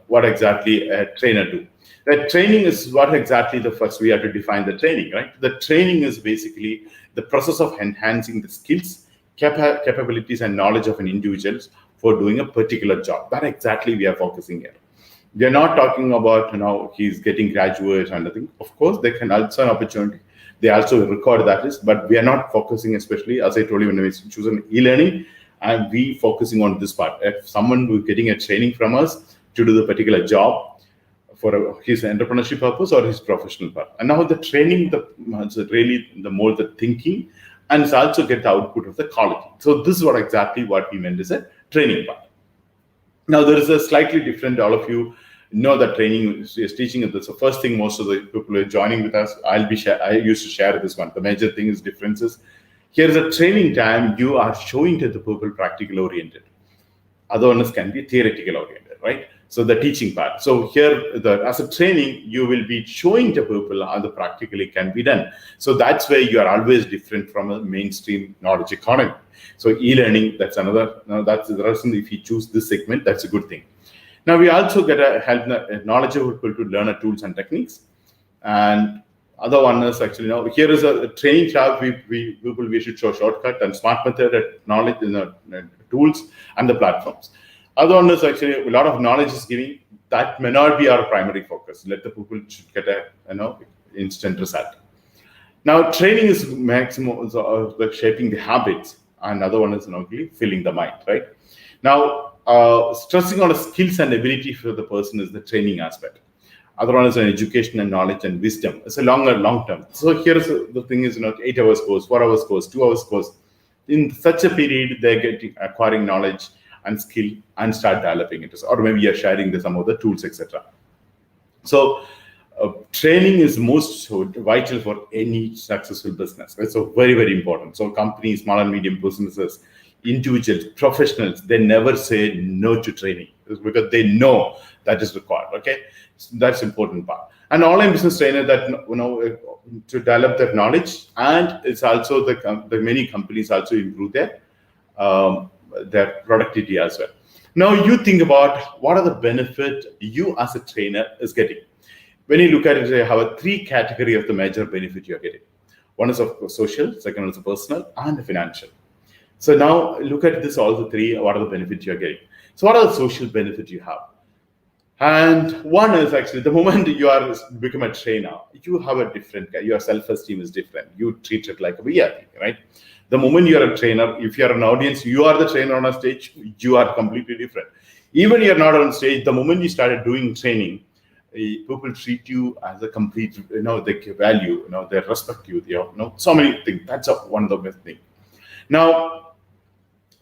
what exactly a trainer do. That training is what exactly the first we have to define the training, right? The training is basically the process of enhancing the skills, capabilities, and knowledge of an individual for doing a particular job. That exactly we are focusing here. We are not talking about he's getting graduates and nothing. Of course, they can also an opportunity. They also record that is, but we are not focusing, especially as I told you when we choose an e-learning, and we focusing on this part. If someone who's getting a training from us to do the particular job for his entrepreneurship purpose or his professional part, and now the training, really the more the thinking, and it's also get the output of the quality. So this is exactly what we meant is a training part. Now there is a slightly different. All of you know that training is teaching. That's the first thing most of the people who are joining with us. I used to share this one. The major thing is differences. Here is a training time. You are showing to the people practical oriented. Other ones can be theoretical oriented, right? So the teaching part. So here, as a training, you will be showing to people how the practically can be done. So that's where you are always different from a mainstream knowledge economy. So e-learning, that's another. Now that's the reason if you choose this segment, that's a good thing. Now we also get a help knowledgeable people to learn tools and techniques. And other one is actually now here is a training tab. We should show shortcut and smart method at knowledge in the tools and the platforms. Other one is actually a lot of knowledge is giving. That may not be our primary focus. Let the people should get a instant result. Now training is maximum shaping the habits, and other one is filling the mind, right? Now stressing on the skills and ability for the person is the training aspect. Other one is an education and knowledge and wisdom. It's a long term. So here's the thing is 8 hours course, 4 hours course, 2 hours course. In such a period, they're getting acquiring knowledge and skill and start developing it, or maybe you're sharing some of the tools, etc. So training is most vital for any successful business. Right? So very, very important. So companies, small and medium businesses, individuals, professionals, they never say no to training because they know that is required. Okay, so that's important part. And online business trainer that to develop that knowledge, and it's also the many companies also improve their productivity as well. Now you think about what are the benefit you as a trainer is getting. When you look at it, you have a 3 category of the major benefit you're getting. One is of course social, second one is personal, and financial. So now look at this, all the 3, what are the benefits you're getting? So what are the social benefits you have? And one is actually the moment you are become a trainer, you have a different, your self-esteem is different. You treat it like a VIP, right? The moment you are a trainer, if you are an audience, you are the trainer on a stage, you are completely different. Even you're not on stage, the moment you started doing training, people treat you as a complete, they value, they respect you, so many things. That's one of the best things. Now,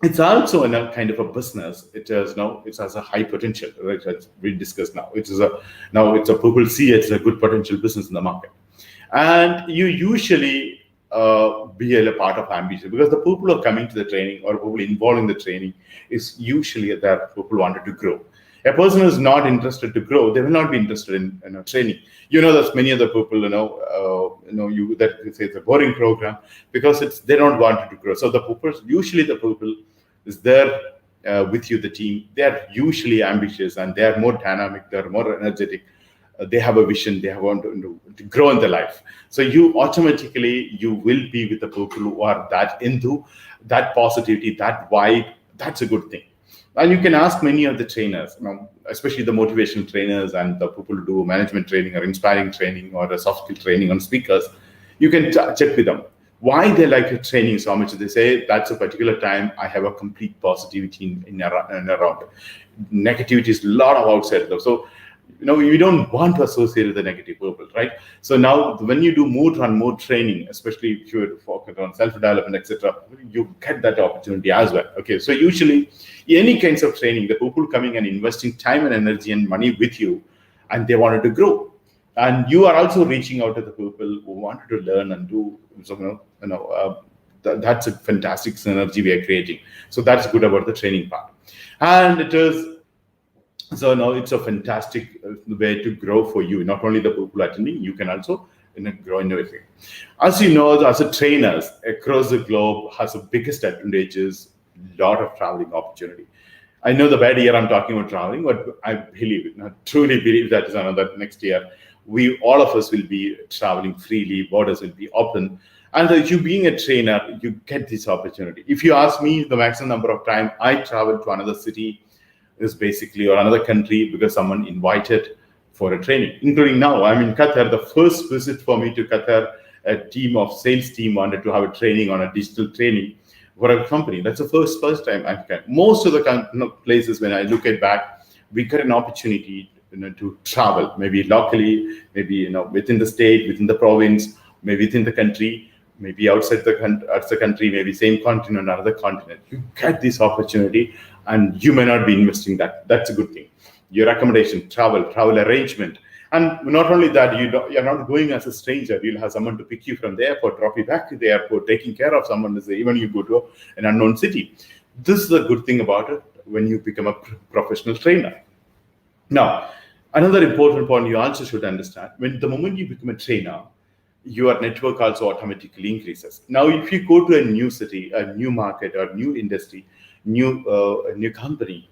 it's also in a kind of a business. It has a high potential, right? As we discussed now. It's a people see it's a good potential business in the market, and you usually be a part of ambition because the people who are coming to the training or people involved in the training is usually that people wanted to grow. A person who is not interested to grow, they will not be interested in training. There's many other people, that say it's a boring program because they don't want to grow. So the people is there with you, the team. They are usually ambitious and they are more dynamic. They are more energetic. They have a vision. They want to grow in their life. So you automatically will be with the people who are that into that positivity, that vibe. That's a good thing. And you can ask many of the trainers, especially the motivational trainers and the people who do management training or inspiring training or a soft skill training on speakers. You can check with them why they like a training so much. They say that's a particular time I have a complete positivity in around. Negativity is a lot of outside. So you don't want to associate with the negative people, right? So now when you do more training, especially if you focus on self-development, etc., you get that opportunity as well. Okay, so usually any kinds of training, the people coming and investing time and energy and money with you, and they wanted to grow, and you are also reaching out to the people who wanted to learn and do. So that's a fantastic synergy we are creating. So that's good about the training part, and it is. So now it's a fantastic way to grow for you. Not only the people attending, you can also grow in everything. As you know, as a trainers across the globe has the biggest advantages, lot of traveling opportunity. I know the bad year I'm talking about traveling, but I truly believe that is another next year. All of us will be traveling freely, borders will be open. And you being a trainer, you get this opportunity. If you ask me, the maximum number of time I travel to another city is basically, or another country, because someone invited for a training, including now I'm in Qatar. The first visit for me to Qatar, a sales team wanted to have a training on a digital training for a company. That's the first time I've got. Most of the places, when I look at back, we got an opportunity to travel, maybe locally, maybe within the state, within the province, maybe within the country, maybe outside the country, maybe same continent, another continent. You get this opportunity, and you may not be investing that. That's a good thing. Your accommodation, travel arrangement, and not only that, you're not going as a stranger. You'll have someone to pick you from the airport, drop you back to the airport, taking care of someone. Even you go to an unknown city. This is a good thing about it when you become a professional trainer. Now, another important point you also should understand: the moment you become a trainer, your network also automatically increases. Now, if you go to a new city, a new market, or new industry, new company,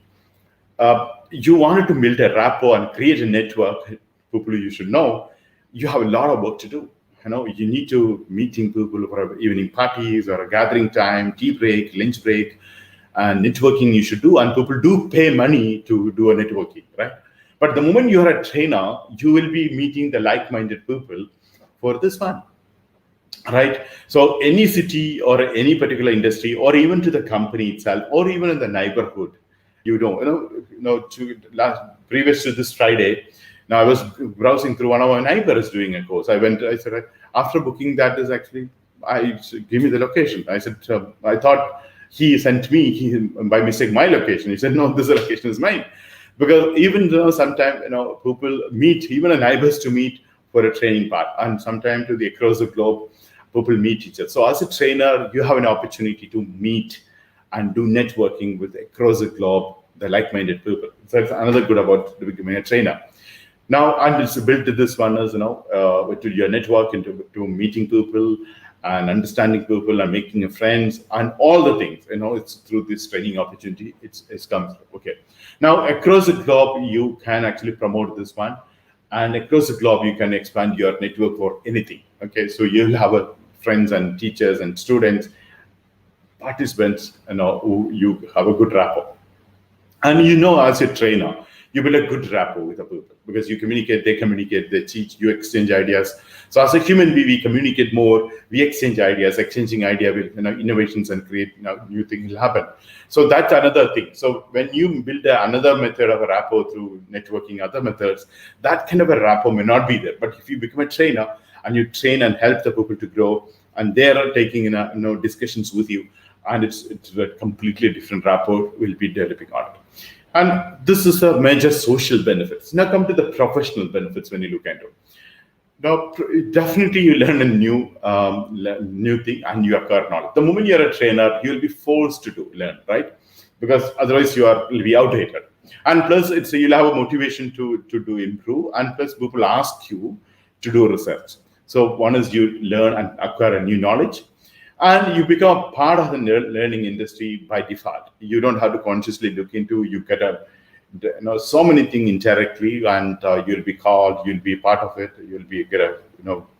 you wanted to build a rapport and create a network, people you should know, you have a lot of work to do. You need to meeting people for evening parties or a gathering time, tea break, lunch break, and networking you should do. And people do pay money to do a networking, right? But the moment you are a trainer, you will be meeting the like-minded people for this fun, right? So any city or any particular industry, or even to the company itself, or even in the neighborhood, previous to this Friday, now I was browsing through, one of my neighbors doing a course. I said, after booking that is actually, give me the location. I said, I thought he sent me by mistake my location. He said, no, this location is mine. Because even though sometimes, people meet, even the neighbors to meet for a training part, and sometimes across the globe, people meet each other. So as a trainer, you have an opportunity to meet and do networking with across the globe, the like-minded people. So that's another good about becoming a trainer. Now, and it's built to this one as, to your network, to meeting people and understanding people and making friends and all the things, it's through this training opportunity, it's comes. Okay. Now, across the globe, you can actually promote this one. And across the globe, you can expand your network for anything. Okay, so you'll have friends and teachers and students, participants, who you have a good rapport. And as a trainer, you build a good rapport with the people, because you communicate, they communicate, they teach, you exchange ideas. So as a human being, we communicate more, we exchange ideas. Exchanging idea will, innovations and create new things will happen. So that's another thing. So when you build another method of a rapport through networking, other methods, that kind of a rapport may not be there. But if you become a trainer and you train and help the people to grow, and they are taking discussions with you, and it's a completely different rapport will be developing on it. And this is a major social benefits. Now come to the professional benefits when you look into it. Now, definitely you learn a new thing and you acquire knowledge. The moment you're a trainer, you'll be forced to learn, right? Because otherwise will be outdated. And plus, you'll have a motivation to improve. And plus, people ask you to do research. So one is you learn and acquire a new knowledge. And you become a part of the learning industry by default. You don't have to consciously look into. You get so many things indirectly, and you'll be called. You'll be part of it. You'll be get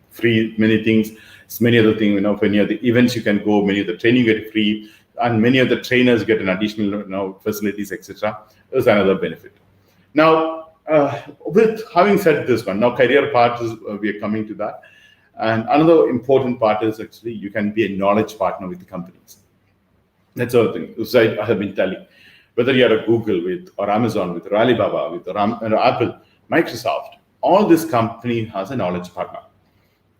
free many things. Many other things. For any of the events you can go, many of the training you get free. and many of the trainers get an additional facilities, etc. Is another benefit. Now, with having said this one, now career part is we are coming to that, and another important part is actually you can be a knowledge partner with the companies. That's the other thing. So I have been telling, whether you're a Google with, or Amazon with, or Alibaba with, or Apple, Microsoft, all this company has a knowledge partner.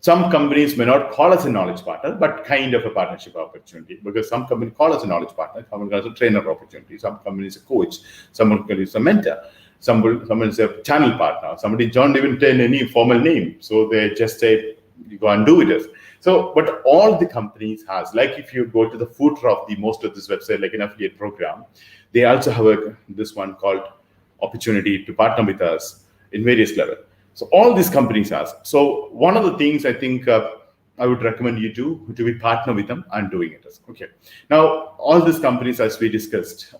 Some companies may not call us a knowledge partner, but kind of a partnership opportunity, because some companies call us a knowledge partner, some call us a trainer opportunity, some companies a coach, someone calls a mentor, someone is a channel partner, somebody don't even tell any formal name, so they just say, you go and do it. So, but all the companies has, like if you go to the footer of the most of this website, like an affiliate program, they also have this one called opportunity to partner with us in various levels. So all these companies has. So one of the things I think I would recommend you to be partner with them and doing it. Okay. Now, all these companies, as we discussed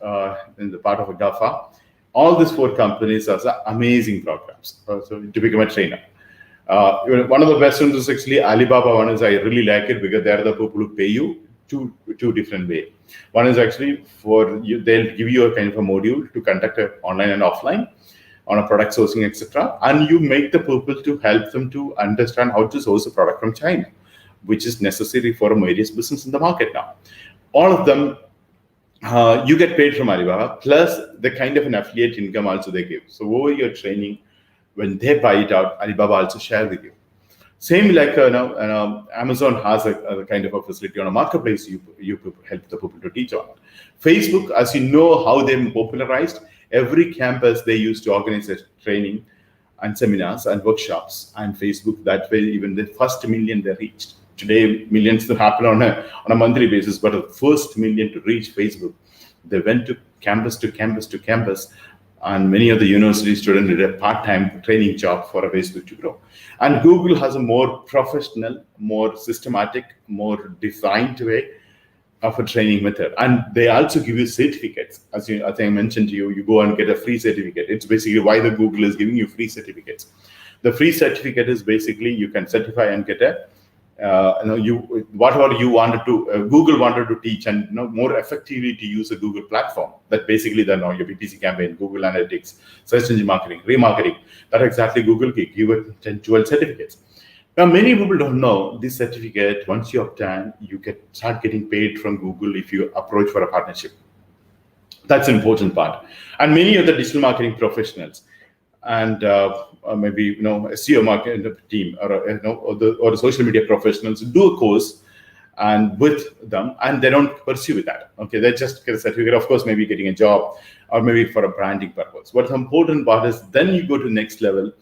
in the part of GAFA, all these 4 companies have amazing programs so to become a trainer. One of the best ones is actually Alibaba. One is I really like it because they are the people who pay you two different ways. One is actually for you, they'll give you a kind of a module to conduct it online and offline on a product sourcing, etc. And you make the people to help them to understand how to source a product from China, which is necessary for various business in the market now. All of them, you get paid from Alibaba, plus the kind of an affiliate income also they give. So over your training, when they buy it out, Alibaba also share with you. Same like Amazon has a kind of a facility on a marketplace you help the people to teach on. Facebook, as you know how they popularized, every campus they used to organize a training and seminars and workshops, and Facebook, that way even the first million they reached. Today, millions to happen on a monthly basis, but the first million to reach Facebook, they went to campus to campus to campus, and many of the university students did a part-time training job for a Facebook to grow. And Google has a more professional, more systematic, more designed way of a training method. And they also give you certificates. As I mentioned to you, you go and get a free certificate. It's basically why the Google is giving you free certificates. The free certificate is basically you can certify and get a whatever you wanted to Google wanted to teach, and more effectively to use a Google platform. That basically your BTC campaign, Google Analytics, search engine marketing, remarketing. That exactly Google give you 10, 12 certificates. Now many people don't know this certificate. Once you obtain, you start getting paid from Google if you approach for a partnership. That's an important part. And many of the digital marketing professionals and maybe SEO marketing team or the social media professionals do a course and with them, and they don't pursue that. Okay, they just get a certificate, of course, maybe getting a job or maybe for a branding purpose. What's the important part is then you go to the next level,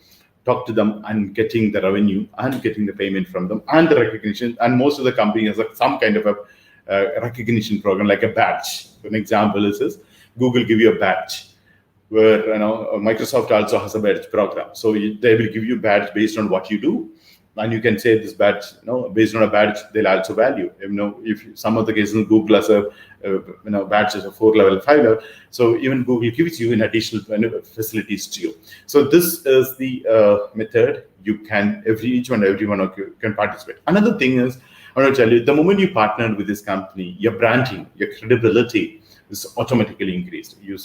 talk to them and getting the revenue and getting the payment from them and the recognition. And most of the companies have some kind of a recognition program, like a badge. An example is this: Google give you a badge, where Microsoft also has a badge program. So they will give you badge based on what you do, and you can say this badge, based on a badge, they'll also value. If some of the cases Google has a badge as a 4-level, 5-level, so even Google gives you in additional facilities to you. So this is the method. You can everyone of you can participate. Another thing is, I want to tell you, the moment you partner with this company, your branding, your credibility is automatically increased. You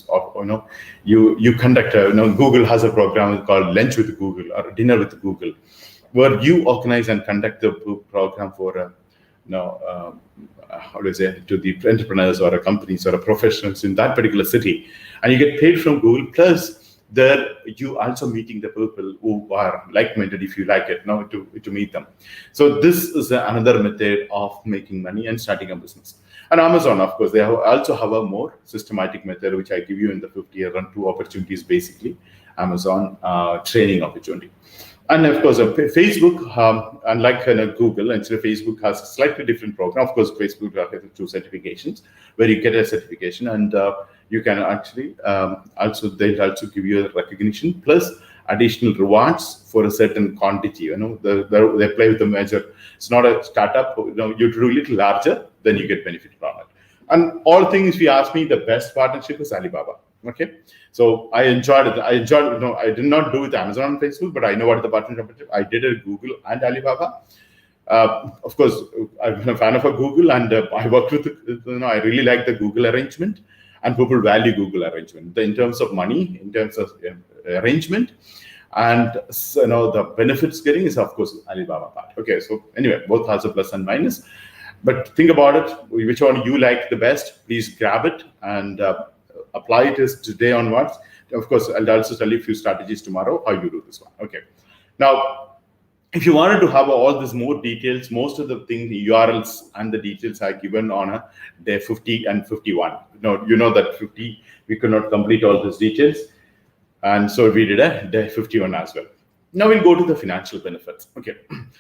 conduct Google has a program called Lunch with Google or Dinner with Google, where you organize and conduct the program for how do I say, to the entrepreneurs or companies or professionals in that particular city, and you get paid from Google. Plus, there you also meeting the people who are like-minded, if you like it, to meet them. So this is another method of making money and starting a business. And Amazon, of course, they also have a more systematic method, which I give you in the 50-year run, 2 opportunities, basically. Amazon training opportunity. And of course, Facebook, unlike Google, actually Facebook has a slightly different program. Of course, Facebook has 2 certifications, where you get a certification, and you can actually they'll also give you a recognition plus additional rewards for a certain quantity. They play with the measure. It's not a startup. You do a little larger, then you get benefit from it. And all things, if you ask me, the best partnership is Alibaba. Okay, so I enjoyed it. I did not do it with Amazon and Facebook, but I know what the partnership. I did it with Google and Alibaba. Of course, I'm a fan of Google, and I worked with, I really like the Google arrangement, and people value Google arrangement in terms of money, in terms of arrangement, and the benefits getting is of course Alibaba part. Okay, so anyway, both has a plus and minus, but think about it. Which one you like the best? Please grab it and apply it as today onwards. Of course, I'll also tell you a few strategies tomorrow how you do this one. Okay, now, if you wanted to have all these more details, most of the things, the URLs and the details are given on a day 50 and 51. You know that 50, we could not complete all these details. And so we did a day 51 as well. Now we'll go to the financial benefits. Okay,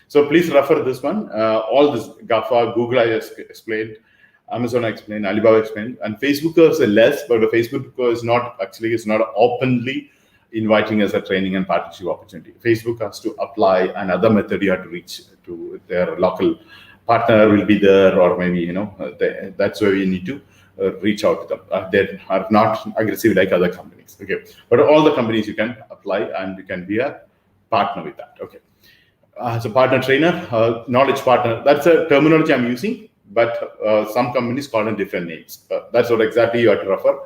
so please refer this one. All this GAFA, Google I just explained, Amazon I explained, Alibaba explained, and Facebook is less, but the Facebook is not openly inviting us a training and partnership opportunity. Facebook has to apply another method. You have to reach to their local partner will be there, or maybe that's where you need to reach out to them. They are not aggressive like other companies. Okay, but all the companies you can apply and you can be a partner with that. Okay, as a partner trainer, knowledge partner. That's a terminology I'm using, but some companies call it different names. That's what exactly you have to refer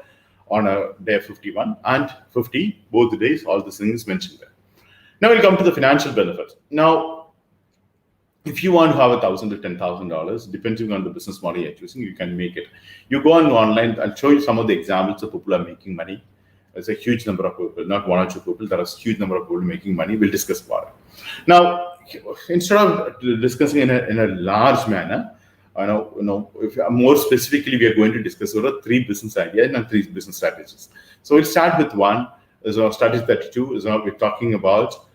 on a day 51 and 50, both the days, all the things mentioned there. Now we'll come to the financial benefits. Now, if you want to have $1,000 to $10,000, depending on the business model you're choosing, you can make it. You go on online. I'll show you some of the examples of people are making money. There's a huge number of people, not one or two people. There are a huge number of people making money. We'll discuss about it. Now, instead of discussing in a large manner, if more specifically, we are going to discuss about 3 business ideas and 3 business strategies. So we'll start with one. Strategy 32 is we're talking about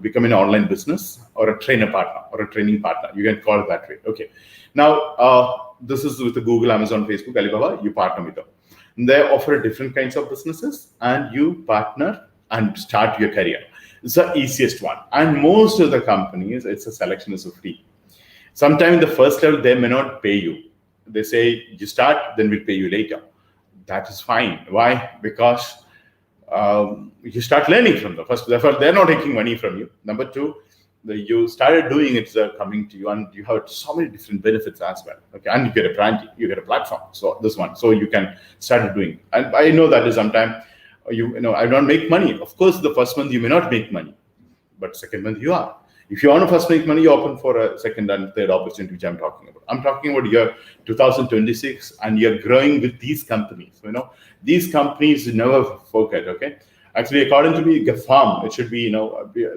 become an online business or a trainer partner or a training partner. You can call it that way. Okay. Now this is with the Google, Amazon, Facebook, Alibaba. You partner with them. They offer different kinds of businesses, and you partner and start your career. It's the easiest one, and most of the companies, it's a selection is free. Sometimes the first level, they may not pay you. They say, you start, then we'll pay you later. That is fine. Why? Because you start learning from them. First, therefore, they're not taking money from you. Number 2, you started doing it, coming to you, and you have so many different benefits as well. Okay, and you get a brand, you get a platform. So this one, so you can start doing. And I know that is sometimes I don't make money. Of course, the first month you may not make money, but second month you are. If you want to first make money, you open for a second and third opportunity, which I'm talking about. I'm talking about year 2026, and you're growing with these companies. These companies never forget. Okay, actually, according to me, GAFAM, it should be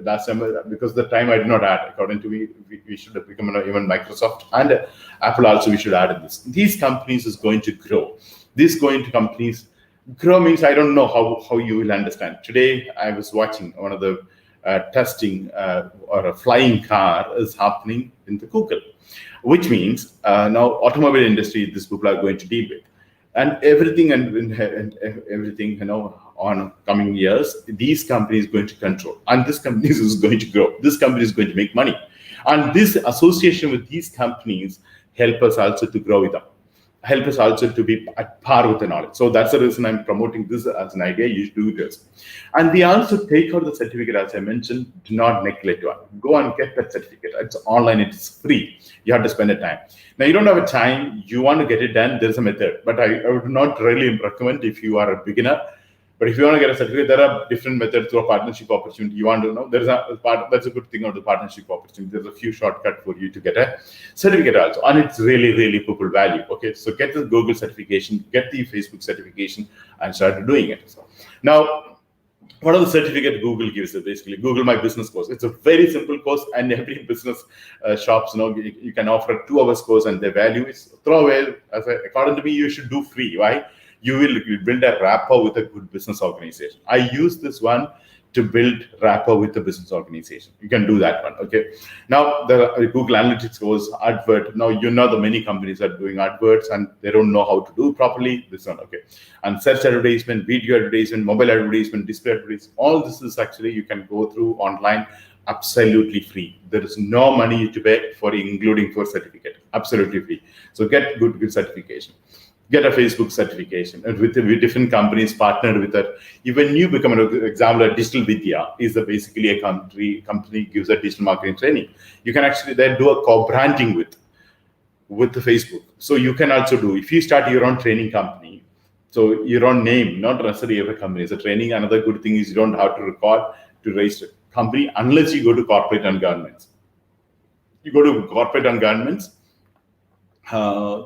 that's because the time I did not add. According to me, we should have become even Microsoft and Apple also. We should add this. These companies is going to grow. Companies grow means I don't know how you will understand. Today, I was watching one of the testing or a flying car is happening in the Google, which means now automobile industry, these people are going to deal with, and everything and everything on coming years, these companies going to control, and this company is going to grow. This company is going to make money, and this association with these companies help us also to grow with them. Help us also to be at par with the knowledge. So that's the reason I'm promoting this as an idea. You should do this. And we also take out the certificate, as I mentioned. Do not neglect one. Go and get that certificate. It's online. It's free. You have to spend the time. Now, you don't have a time. You want to get it done. There's a method. But I would not really recommend if you are a beginner. But if you want to get a certificate, there are different methods through a partnership opportunity. You want to know, there's a part, that's a good thing of the partnership opportunity. There's a few shortcuts for you to get a certificate also. And it's really, really people value. Okay, so get the Google certification, get the Facebook certification, and start doing it. So now, what are the certificate Google gives you? Basically, Google My Business course. It's a very simple course, and every business shops, you can offer a 2-hour course, and the value is throw away. According to me, you should do free. Why? You will build a rapport with a good business organization. I use this one to build rapport with the business organization. You can do that one. Okay. Now the Google Analytics goes advert. Now the many companies are doing adverts and they don't know how to do properly. This one. Okay. And search advertisement, video advertisement, mobile advertisement, display advertisement. All this is actually you can go through online. Absolutely free. There is no money to pay for including for certificate. Absolutely free. So get good certification. get a Facebook certification. And with different companies partnered with that. Even you become an example, Digital Vidya is basically a company gives a digital marketing training. You can actually then do a co-branding with the Facebook. So you can also do, if you start your own training company, so your own name, not necessarily every company is a training. Another good thing is you don't have to record to register company unless you go to corporate and governments. You go to corporate and governments,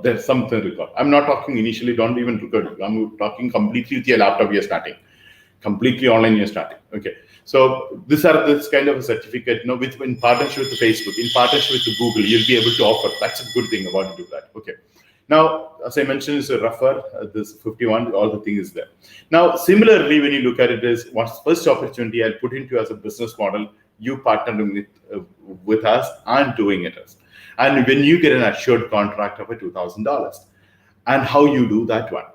there's something to record. I'm not talking initially, don't even record. I'm talking completely with your laptop you're starting. Completely online you're starting. Okay. So this kind of a certificate, with in partnership with Facebook, in partnership with Google, you'll be able to offer. That's a good thing about to do that. Okay. Now, as I mentioned, is a refer this 51, all the things is there. Now, similarly, when you look at it, is what's first opportunity I'll put into as a business model, you partnering with us and doing it as. And when you get an assured contract of $2,000, and how you do that one.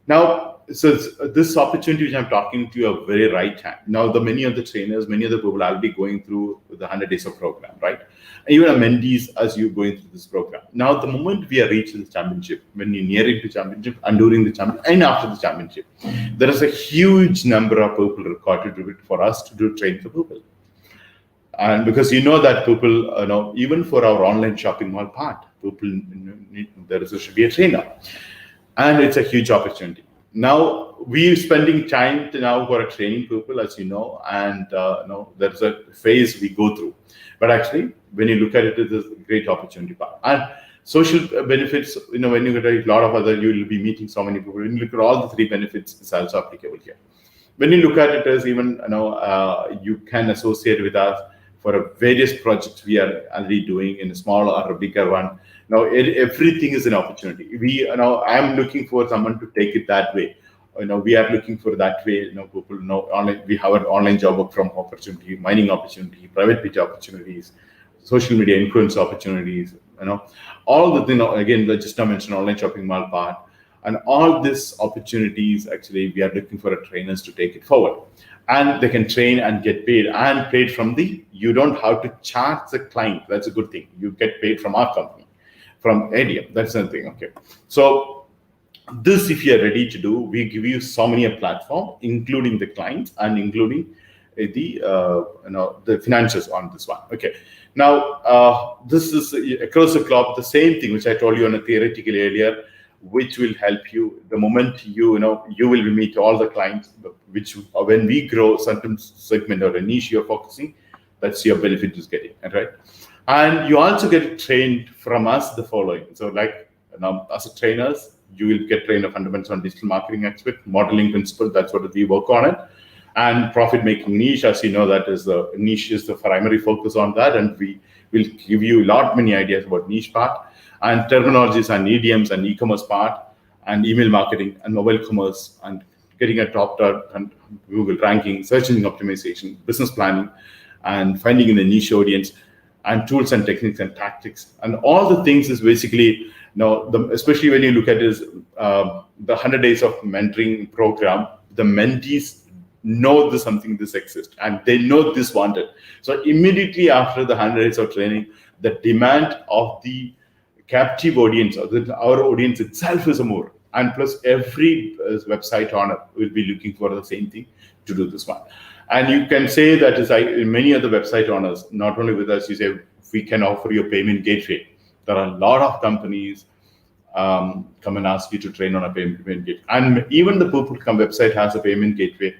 Now, so this opportunity which I'm talking to you are very right time. Now, many of the trainers, many of the people will be going through the 100 days of program, right? Even our mentees as you're going through this program. Now, the moment we are reaching the championship, when you're nearing to championship and during the championship and after the championship, there is a huge number of people required to do it for us to train the people. And because that people, even for our online shopping mall part, people should be a trainer, and it's a huge opportunity. Now we're spending time now for a training people, as you know, and there's a phase we go through. But actually, when you look at it, it is a great opportunity part. And social benefits, when you get a lot of other, you will be meeting so many people. When you look at all the 3 benefits, it's also applicable here. When you look at it as even, you can associate with us for various projects we are already doing in a small or a bigger one. Now, everything is an opportunity. I'm looking for someone to take it that way. We are looking for that way. People online. We have an online job work from opportunity, mining opportunity, private pitch opportunities, social media influence opportunities. All the again, just I mentioned online shopping mall part, and all these opportunities. Actually, we are looking for trainers to take it forward. And they can train and get paid, and paid from you don't have to charge the client. That's a good thing. You get paid from our company, from ADM. That's the thing. Okay. So this, if you're ready to do, we give you so many a platform, including the clients and including the financials on this one. Okay. Now, this is across the globe, the same thing, which I told you on a theoretical earlier, which will help you the moment you will meet all the clients, which when we grow certain segment or a niche you're focusing, that's your benefit is getting, right? And you also get trained from us the following. So like as a trainers, you will get trained of fundamentals on digital marketing expert, modeling principle, that's what we work on it. And profit making niche, as you know, that is the niche is the primary focus on that, and we will give you many ideas about niche part. And terminologies and EDMs and e-commerce part and email marketing and mobile commerce and getting a top and Google ranking, search engine optimization, business planning, and finding in the niche audience, and tools and techniques and tactics. And all the things is basically, especially when you look at this, the 100 days of mentoring program, the mentees know this exists and they know this wanted. So immediately after the 100 days of training, the demand of the captive audience, or our audience itself is more. And plus every website owner will be looking for the same thing to do this one. And you can say that is like many other website owners, not only with us, you say, we can offer you a payment gateway. There are a lot of companies come and ask you to train on a payment gateway. And even the people come website has a payment gateway,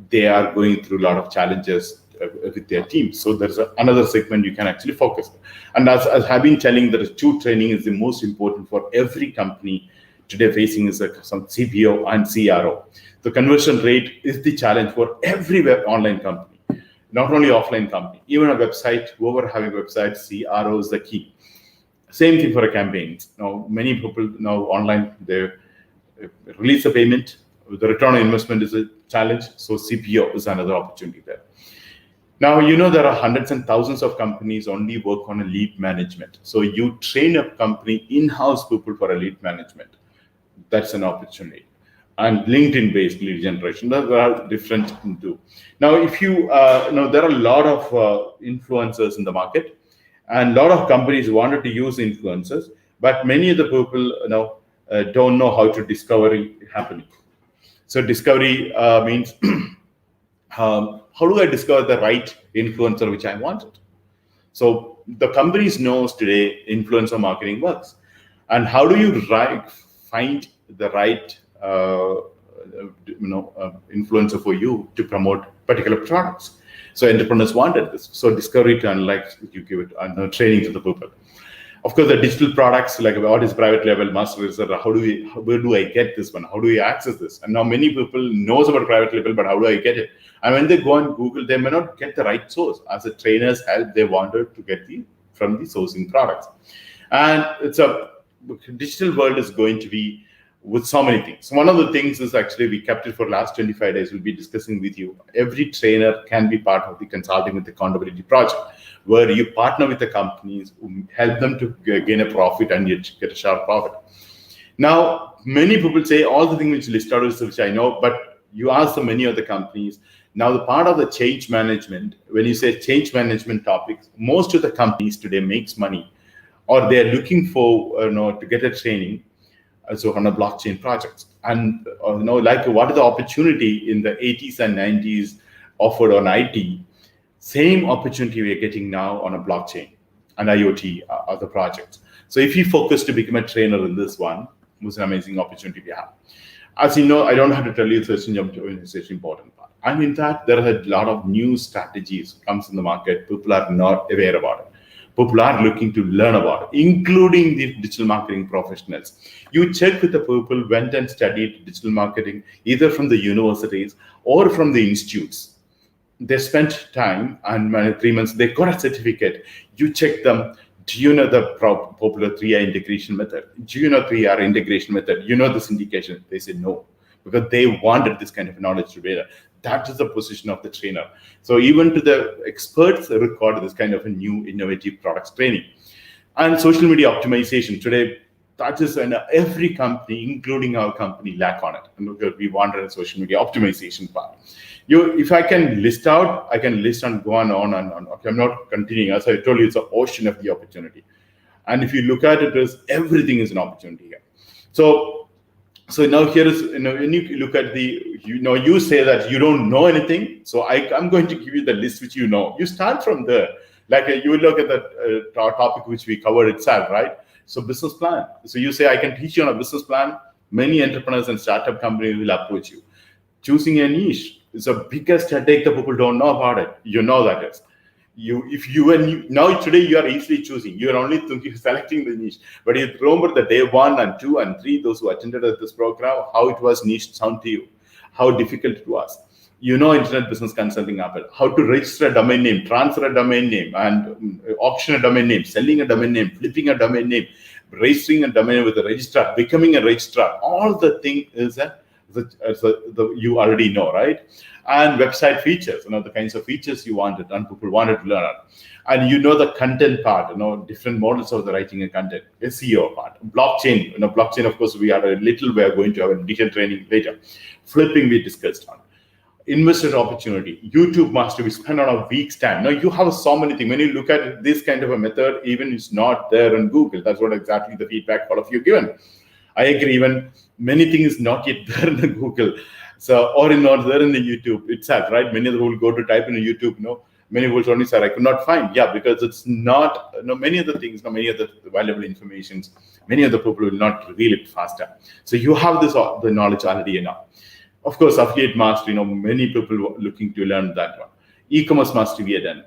they are going through a lot of challenges with their team. So there's another segment you can actually focus. And as I've been telling, that two training is the most important for every company today facing is some CPO and CRO. The conversion rate is the challenge for every online company, not only offline company, even a website, whoever having website, CRO is the key. Same thing for a campaign. Now, many people now online, they release the payment, the return on investment is a challenge. So CPO is another opportunity there. Now, there are hundreds and thousands of companies only work on a lead management. So you train a company in-house people for a lead management. That's an opportunity. And LinkedIn-based lead generation, there are different too. Now, if you there are a lot of influencers in the market, and a lot of companies wanted to use influencers, but many of the people don't know how to discovery happening. So discovery means how do I discover the right influencer which I wanted? So the companies knows today influencer marketing works, and how do you find the right influencer for you to promote particular products? So entrepreneurs wanted this. So discovery to unlike you give it training to the people. Of course, the digital products like what is private label, master reseller, where do I get this one? How do we access this? And now many people knows about private label, but how do I get it? And when they go on Google, they may not get the right source. As a trainer's help, they wanted to get from the sourcing products. And it's a digital world is going to be with so many things. One of the things is actually we kept it for last 25 days. We'll be discussing with you. Every trainer can be part of the consulting with accountability project, where you partner with the companies, help them to gain a profit and you get a sharp profit. Now, many people say all the things which list out which I know, but you ask the many of the companies. Now, the part of the change management, when you say change management topics, most of the companies today makes money, or they're looking for to get a training. So on a blockchain projects, and like what is the opportunity in the 80s and 90s offered on IT, same opportunity we are getting now on a blockchain and IoT other projects. So if you focus to become a trainer in this one, it was an amazing opportunity we have. As you know, I don't have to tell you such an important part. I mean that there are a lot of new strategies comes in the market. People are not aware about it. People are looking to learn about it, including the digital marketing professionals. You check with the people went and studied digital marketing, either from the universities or from the institutes. They spent time and 3 months, they got a certificate. You check them. Do you know the popular 3R integration method? Do you know 3R integration method? You know the syndication? They say no, because they wanted this kind of knowledge to be there. That is the position of the trainer. So even to the experts record this kind of a new innovative products training. And social media optimization today, that is every company, including our company, lack on it. And we wanted a social media optimization part. If I can list out, I can list and go on and on. Okay, I'm not continuing. As I told you, it's an ocean of the opportunity. And if you look at it, everything is an opportunity here. So now here is, when you look at you say that you don't know anything. So I'm going to give you the list which you know. You start from there. Like you look at the topic which we covered itself, right? So business plan. So you say, I can teach you on a business plan. Many entrepreneurs and startup companies will approach you. Choosing a niche is the biggest headache that people don't know about it. You know that is. Now today you are easily choosing. You are only thinking selecting the niche. But you remember the day 1 and 2 and 3, those who attended this program, how it was niche sound to you, how difficult it was. Internet business consulting happened. How to register a domain name, transfer a domain name, and auction a domain name, selling a domain name, flipping a domain name, registering a domain name with a registrar, becoming a registrar. All the thing is you already know, right? And website features, the kinds of features you wanted and people wanted to learn. And the content part, different models of the writing and content, SEO part, blockchain, blockchain, of course, we are going to have a detailed training later. Flipping, we discussed on. Investor opportunity, YouTube mastery, we spend on a week's time. Now you have so many things. When you look at this kind of a method, even it's not there on Google. That's what exactly the feedback all of you given. I agree, even many things not yet there in the Google. So, or not there in the YouTube itself, right? Many of them will go to type in YouTube, many will only say, I could not find. Yeah, because it's not, many of the things, many of the valuable informations, many of the people will not reveal it faster. So you have the knowledge already enough. Of course, affiliate mastery, many people looking to learn that one. E-commerce mastery we are done.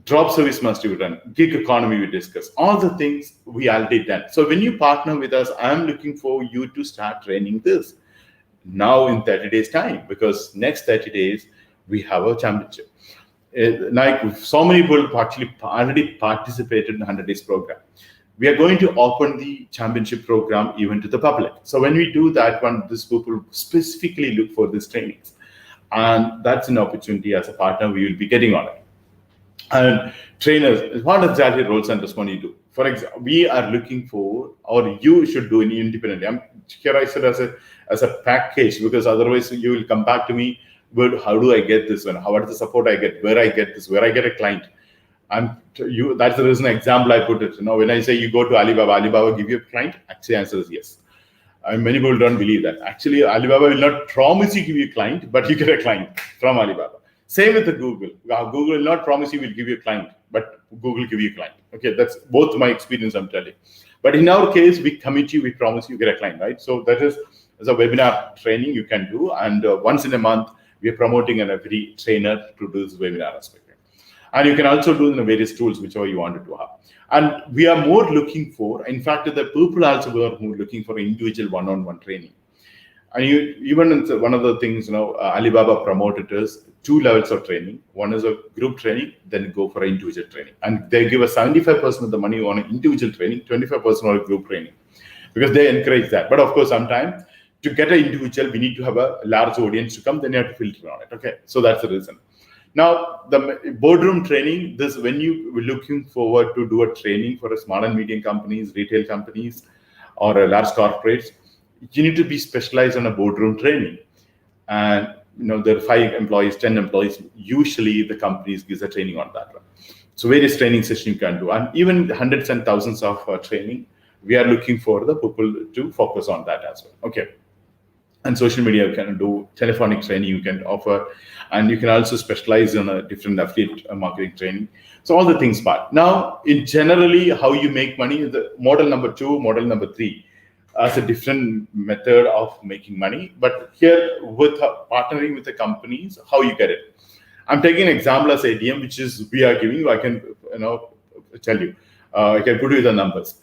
Drop service mastery we done. Gig economy we discussed. All the things we already done. So when you partner with us, I'm looking for you to start training this now in 30 days time, because next 30 days we have a championship. Like so many people actually already participated in the 100 days program. We are going to open the championship program even to the public. So when we do that one, this people specifically look for these trainings. And that's an opportunity as a partner we will be getting on it. And trainers, what exactly roles and responsibilities you do? For example, we are looking for, or you should do it independently. Here I said as a package, because otherwise you will come back to me, but how do I get this one? What is the support I get? Where I get this? Where I get a client? That's the reason example I put it. When I say you go to Alibaba give you a client, actually answer is yes. Many people don't believe that. Actually, Alibaba will not promise you give you a client, but you get a client from Alibaba. Same with the Google. Google will not promise you will give you a client, but Google give you a client. Okay, that's both my experience, I'm telling. But in our case, we commit you, we promise you get a client, right? So that is as a webinar training you can do. And once in a month, we are promoting every trainer to do this webinar aspect. And you can also do in the various tools, whichever you wanted to have. And we are more looking for, in fact, the people also were more looking for individual one-on-one training. And even one of the things, Alibaba promoted is 2 levels of training. One is a group training, then go for individual training. And they give us 75% of the money on individual training, 25% on group training, because they encourage that. But of course, sometimes to get an individual, we need to have a large audience to come, then you have to filter on it. Okay, so that's the reason. Now, the boardroom training, this when you were looking forward to do a training for a small and medium companies, retail companies, or a large corporates, you need to be specialized on a boardroom training. And there are 5 employees, 10 employees. Usually, the companies gives a training on that one. So various training sessions you can do, and even hundreds and thousands of training. We are looking for the people to focus on that as well. Okay. And social media, you can do telephonic training, you can offer, and you can also specialize in a different affiliate marketing training. So all the things part. Now, in generally, how you make money, the model number 2, model number 3, as a different method of making money. But here, with partnering with the companies, how you get it. I'm taking an example as ADM, which is we are giving you. I can tell you, I can put you the numbers.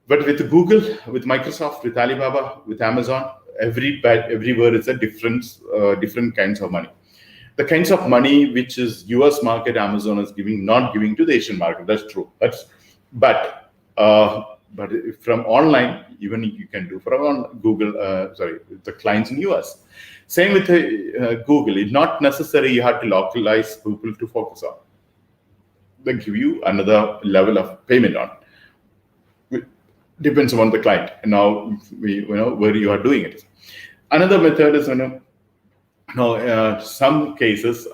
But with Google, with Microsoft, with Alibaba, with Amazon, everywhere is a different kinds of money. The kinds of money which is US market, Amazon is giving, not giving to the Asian market. That's true. But from online, even you can do from Google. The clients in US. Same with Google. It's not necessary you have to localize people to focus on. They give you another level of payment on. Depends on the client. And now where you are doing it. Another method is some cases,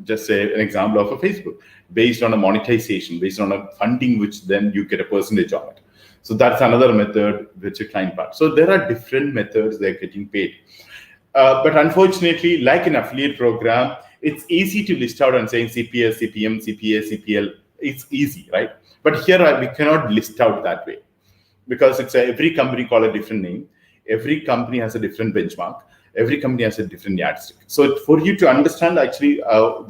just say an example of a Facebook, based on a monetization, based on a funding, which then you get a percentage on it. So that's another method which a client part. So there are different methods they're getting paid. But unfortunately, like an affiliate program, it's easy to list out and saying CPS, CPM, CPA, CPL. It's easy, right? But here we cannot list out that way, because it's every company call a different name. Every company has a different benchmark. Every company has a different yardstick. So for you to understand, actually,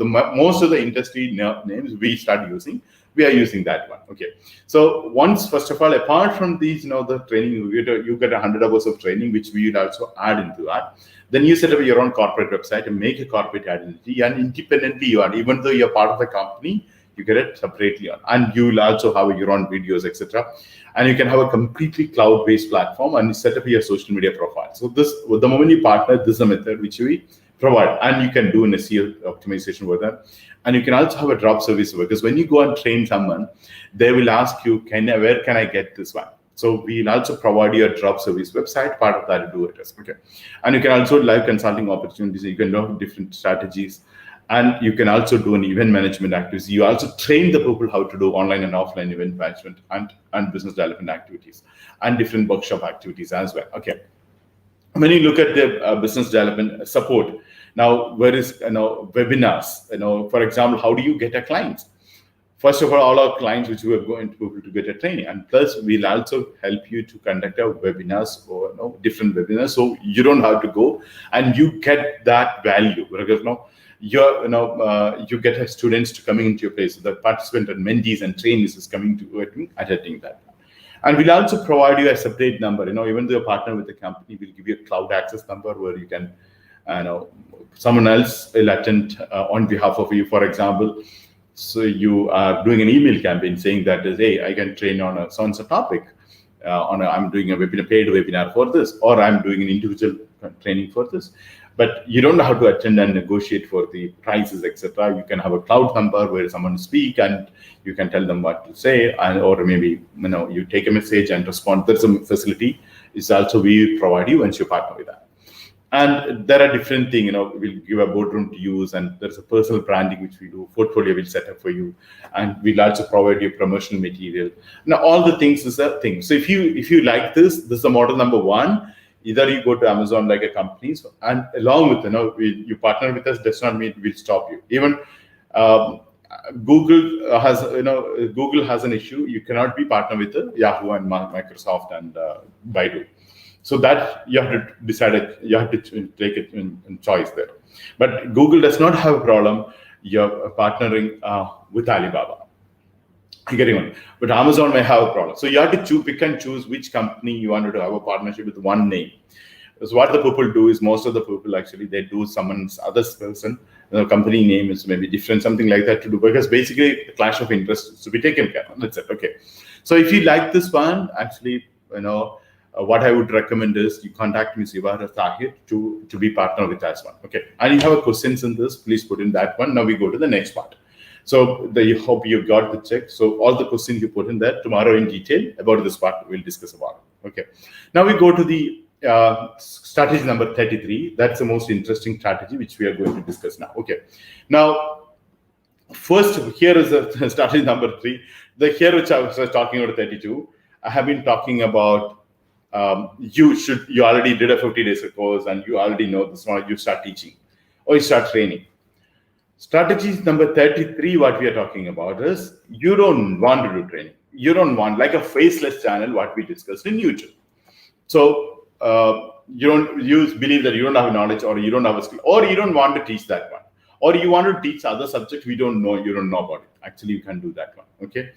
most of the industry names we start using, we are using that one. Okay. So first of all, apart from these, the training, you get 100 hours of training, which we would also add into that. Then you set up your own corporate website and make a corporate identity, and independently you are, even though you're part of the company, you get it separately on, and you will also have your own videos, etc. And you can have a completely cloud-based platform and set up your social media profile. So the moment you partner, this is a method which we provide, and you can do an SEO optimization with that. And you can also have a drop service, because when you go and train someone, they will ask you, where can I get this one? So we'll also provide you a drop service website. Part of that, do it as okay. And you can also live consulting opportunities. You can know different strategies. And you can also do an event management activities. You also train the people how to do online and offline event management and business development activities and different workshop activities as well. Okay. When you look at the business development support, now where is webinars? For example, how do you get a client? First of all our clients which we are going to get a training, and plus we'll also help you to conduct a webinars or different webinars, so you don't have to go, and you get that value, because you get students to coming into your place. So the participant and mentees and trainees is coming to attending that. And we'll also provide you a separate number. Even though you're partner with the company, we'll give you a cloud access number where you can, someone else will attend on behalf of you. For example, so you are doing an email campaign saying that, hey, I can train on a so-and-so topic. I'm doing a paid webinar for this, or I'm doing an individual training for this. But you don't have to attend and negotiate for the prices, etc. You can have a cloud number where someone speak and you can tell them what to say, or maybe you take a message and respond. There's a facility. It's also we provide you once you partner with that. And there are different things. We'll give a boardroom to use, and there's a personal branding which we do. Portfolio we'll set up for you, and we'll also provide you promotional material. Now all the things is a thing. So if you like this is the model number 1. Either you go to Amazon like a company, and along with, you partner with us does not mean we'll stop you. Even Google has an issue. You cannot be partner with Yahoo and Microsoft and Baidu. So that you have to decide. You have to take it in choice there. But Google does not have a problem. You're partnering with Alibaba. You're getting one. But Amazon may have a problem. So you have to pick and choose which company you want to have a partnership with one name. So what the people do is, most of the people actually, they do someone's other person, the company name is maybe different, something like that to do, because basically the clash of interests to be taken care of. That's it. Okay. So if you like this one, actually, what I would recommend is you contact Ms. Ivara Tahir to be partner with us one. Okay. And you have a questions in this, please put in that one. Now we go to the next part. So you hope you got the check. So all the questions you put in there, tomorrow in detail about this part, we'll discuss about it. Okay. Now we go to the strategy number 33. That's the most interesting strategy which we are going to discuss now. Okay. Now, first, here is the strategy number 3. Here which I was talking about 32. I have been talking about you already did a 50 days course and you already know this one. You start teaching or you start training. Strategy number 33, what we are talking about is, you don't want to do training. You don't want like a faceless channel, what we discussed in YouTube. So you believe that you don't have knowledge, or you don't have a skill, or you don't want to teach that one, or you want to teach other subjects you don't know about it. Actually, you can do that one. Okay.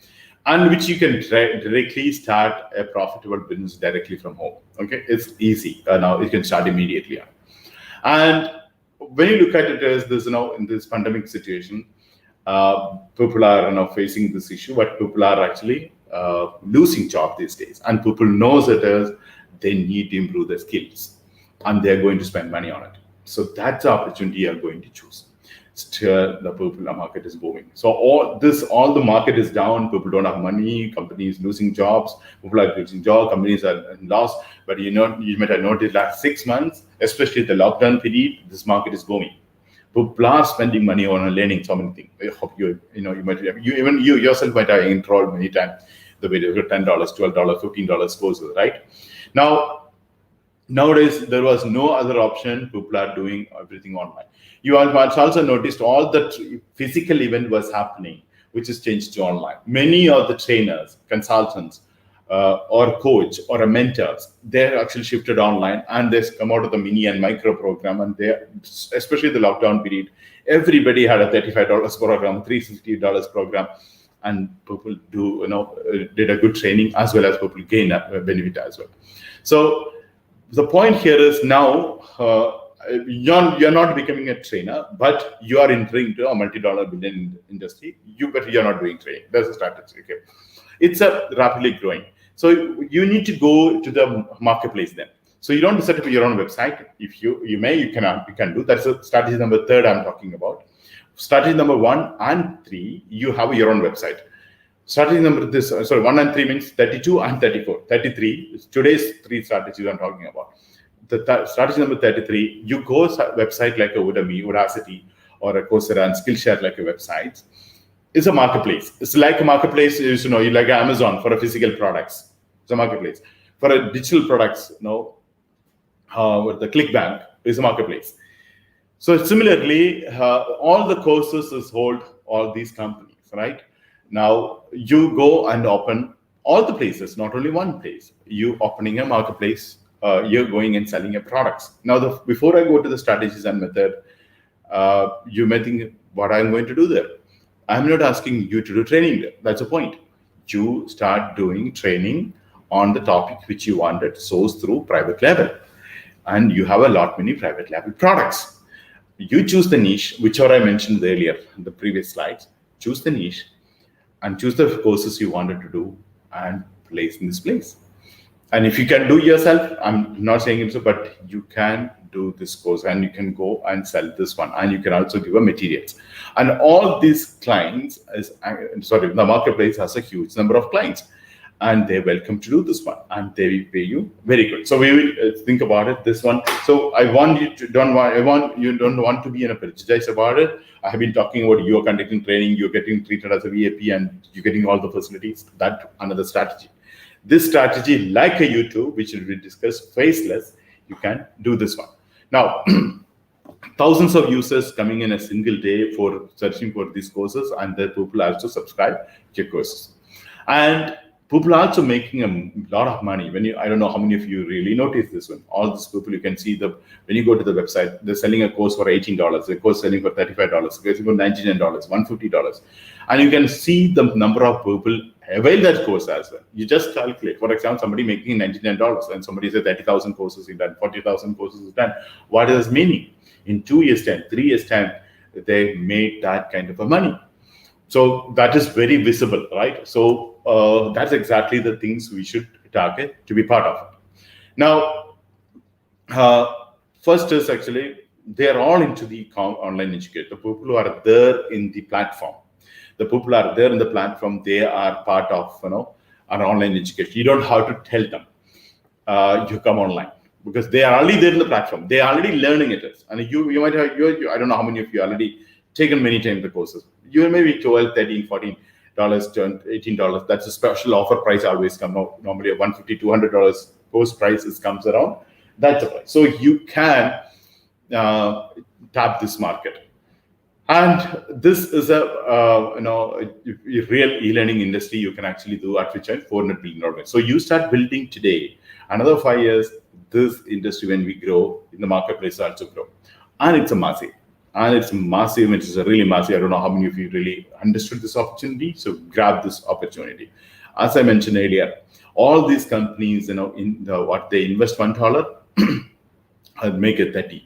And which you can directly start a profitable business directly from home. Okay. It's easy. Now you can start immediately. And when you look at it as this, in this pandemic situation, people are facing this issue, but people are actually losing job these days, and people knows it as they need to improve their skills, and they're going to spend money on it. So that's the opportunity you are going to choose. Still, the popular market is booming. So all the market is down. People don't have money. Companies losing jobs. People are losing jobs. Companies are in loss. But you might have noticed last 6 months, especially the lockdown period, this market is booming. People are spending money on learning so many things. I hope you yourself might have enrolled many times. The video $10, $12, $15 courses, right? Nowadays, there was no other option. People are doing everything online. You also noticed all the physical event was happening, which is changed to online. Many of the trainers, consultants, or coach or a mentors, they're actually shifted online, and they come out of the mini and micro program. And especially the lockdown period, everybody had a $35 program, $350 program. And people did a good training, as well as people gain a benefit as well. So the point here is, now you're not becoming a trainer, but you are entering into a multi-dollar billion industry. But you're not doing training. That's a strategy. Okay, it's a rapidly growing. So you need to go to the marketplace then. So you don't set up your own website. If you can do. That's a strategy number 3 I'm talking about. Strategy number 1 and 3, you have your own website. Strategy number 1 and 3 means 32 and 34. 33 is today's 3 strategies I'm talking about. The strategy number 33, you go to a website like a Udemy, Udacity, or a Coursera and Skillshare like a website. It's a marketplace. It's like a marketplace, you like Amazon for a physical products. It's a marketplace. For a digital products, with the ClickBank is a marketplace. So similarly, all the courses is hold all these companies, right? Now you go and open all the places, not only one place. You opening a marketplace, you're going and selling your products. Now, before I go to the strategies and method, you may think, what I'm going to do there? I'm not asking you to do training there. That's the point. You start doing training on the topic which you wanted to source through private label. And you have a lot many private label products. You choose the niche, whichever I mentioned earlier in the previous slides. Choose the niche and choose the courses you wanted to do and place in this place. And if you can do yourself, I'm not saying it so, but you can do this course and you can go and sell this one, and you can also give a materials. And all these clients the marketplace has a huge number of clients, and they're welcome to do this one, and they will pay you very good. So we will think about it, this one. So I want you don't want to be in a prejudice about it. I have been talking about you're conducting training, you're getting treated as a VIP, and you're getting all the facilities. That's another strategy. This strategy, like a YouTube, which will be discussed, faceless, you can do this one. Now, thousands of users coming in a single day for searching for these courses, and the people also subscribe to your courses. And people are also making a lot of money. I don't know how many of you really notice this one. All these people, you can see when you go to the website, they're selling a course for $18, a course selling for $35, a course for $99, $150. And you can see the number of people avail that course as well. You just calculate. For example, somebody making $99 and somebody says 30,000 courses is done, 40,000 courses is done. What does meaning? In 2 years' time, 3 years' time, they made that kind of a money. So that is very visible, right? So that's exactly the things we should target to be part of. Now, first is actually, they are all into the online education. The people who are there in the platform. The people who are there in the platform, they are part of our online education. You don't have to tell them you come online, because they are already there in the platform. They are already learning it. And you might have, I don't know how many of you already taken many times the courses. You may be $12, $13, $14, $18. That's a special offer price always come out. Normally a $150, $200 course prices comes around. That's the price. So you can tap this market. And this is a real e-learning industry you can actually do at which $400 billion. So you start building today. Another 5 years, this industry, when we grow in the marketplace, also grow. And it's a massive. And it's massive. It is a really massive. I don't know how many of you really understood this opportunity. So grab this opportunity. As I mentioned earlier, all these companies, what they invest $1, I'll make it 30.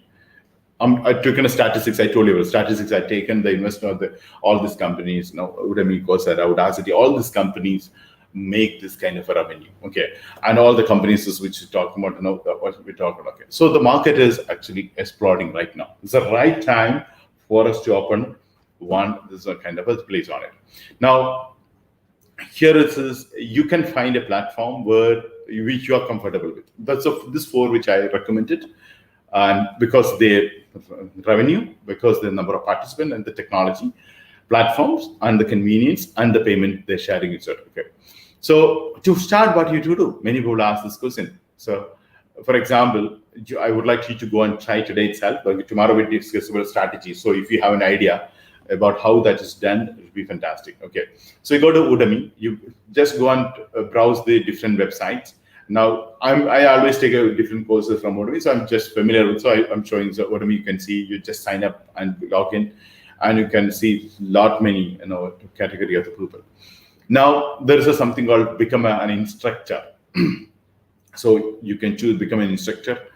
I took in a statistics. I told you about statistics. I taken the investment of all these companies, Udemy, Coursera, Udacity, all these companies make this kind of a revenue. Okay, and all the companies which we talk about, what we talk about. Okay, so the market is actually exploding right now. It's the right time for us to open one. This is a kind of a place on it. Now, here it is. You can find a platform which you are comfortable with. That's this 4 which I recommended. And because their revenue, because the number of participants and the technology, platforms, and the convenience and the payment they're sharing, etc. Okay. So to start, what you do? Many people ask this question. So, for example, I would like you to go and try today itself. But tomorrow we discuss about strategy. So if you have an idea about how that is done, it would be fantastic. Okay. So you go to Udemy. You just go and browse the different websites. Now, I always take different courses from Udemy, so I'm just familiar with. So I'm showing Udemy. You can see, you just sign up and log in, and you can see many category of the people. Now there is something called become an instructor. So you can choose become an instructor,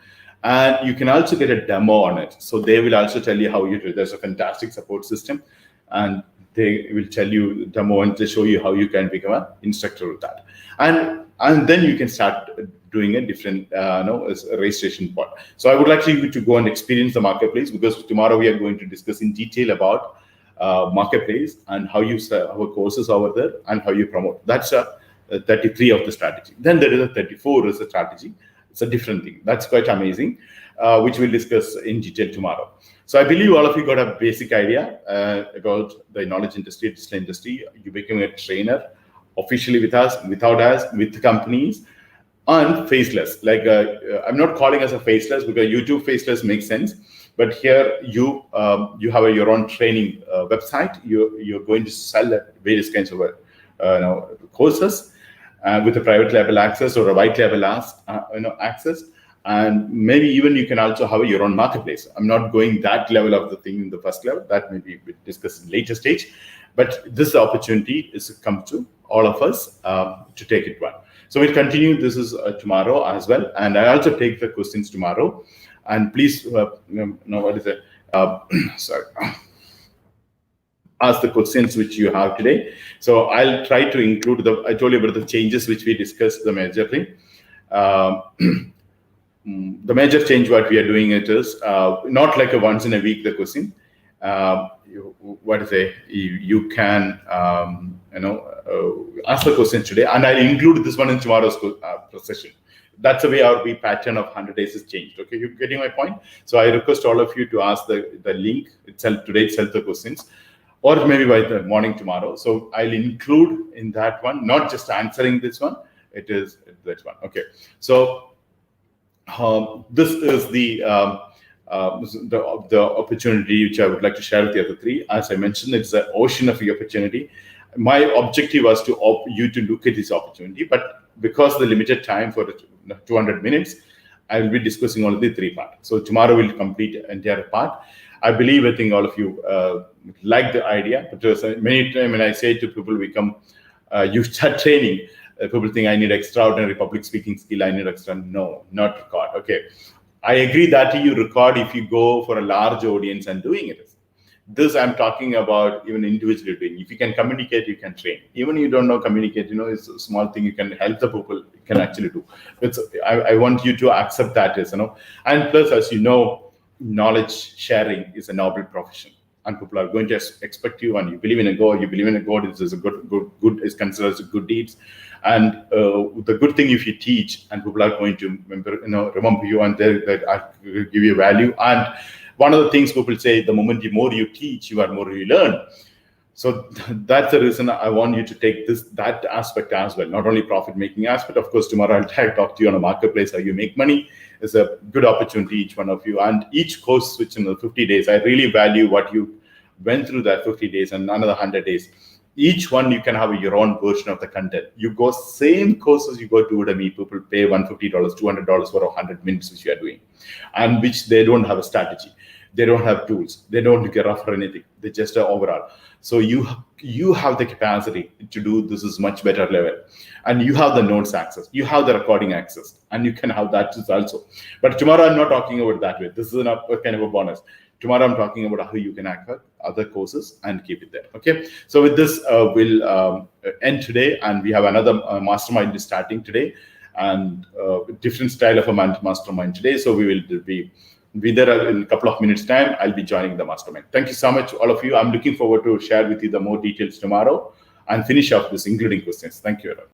and you can also get a demo on it. So they will also tell you how you do. There's a fantastic support system, and they will tell you demo and they show you how you can become an instructor with that. And then you can start doing a different registration part. So I would like you to go and experience the marketplace, because tomorrow we are going to discuss in detail about marketplace and how you sell our courses over there and how you promote. That's 33 of the strategy. Then there is a 34 is a strategy. It's a different thing. That's quite amazing, which we'll discuss in detail tomorrow. So I believe all of you got a basic idea about the knowledge industry, digital industry. You become a trainer officially with us, without us, with companies, and faceless. Like I'm not calling us a faceless, because YouTube faceless makes sense. But here you have your own training website. You're going to sell various kinds of courses with a private label access or a white label access. And maybe even you can also have your own marketplace. I'm not going that level of the thing in the first level. That may be discussed in later stage. But this opportunity is to come to all of us to take it one. So we'll continue. This is tomorrow as well. And I also take the questions tomorrow. And please, what is it? Sorry. Ask the questions which you have today. So I'll try to include I told you about the changes which we discussed, the major thing. The major change what we are doing it is not like a once in a week the question. You can ask the questions today, and I'll include this one in tomorrow's session. That's the way our pattern of 100 days is changed. Okay, you're getting my point? So I request all of you to ask the link itself today itself the questions, or maybe by the morning tomorrow. So I'll include in that one, not just answering this one. It is that one. Okay. So This is the opportunity which I would like to share with the other three. As I mentioned, it's an ocean of the opportunity. My objective was to you to look at this opportunity, but because of the limited time for 200 minutes, I will be discussing only the three parts. So tomorrow we'll complete the entire part. I think all of you like the idea, but many times when I say to people, you start training, people think I need extraordinary public speaking skill. I need extra. No, not record. Okay. I agree that you record if you go for a large audience and doing it. This I'm talking about even individually doing. If you can communicate, you can train. Even you don't know communicate, it's a small thing you can help the people, you can actually do. I want you to accept that as, and plus, as you know, knowledge sharing is a noble profession. And people are going to expect you, and you believe in a God. You believe in a God. It is a good is considered as a good deeds. And the good thing, if you teach, and people are going to remember you, and they give you value. And one of the things people say, the moment more you teach, you more you learn. So that's the reason I want you to take that aspect as well, not only profit making aspect. Of course, tomorrow I'll talk to you on a marketplace how you make money. It's a good opportunity, each one of you. And each course, which in the 50 days, I really value what you went through that 50 days and another 100 days. Each one, you can have your own version of the content. You go same courses, you go to Udemy, people pay $150, $200 for 100 minutes, which you are doing, and which they don't have a strategy. They don't have tools. They don't get off for anything. They just are overall. So you have the capacity to do this is much better level, and you have the notes access. You have the recording access, and you can have that also. But tomorrow I'm not talking about that way. This is a kind of a bonus. Tomorrow I'm talking about how you can access other courses and keep it there. Okay. So with this, we'll end today, and we have another mastermind starting today, and different style of a mastermind today. So we will be there in a couple of minutes time. I'll be joining the mastermind. Thank you so much, all of you. I'm looking forward to share with you the more details tomorrow and finish off this, including questions. Thank you.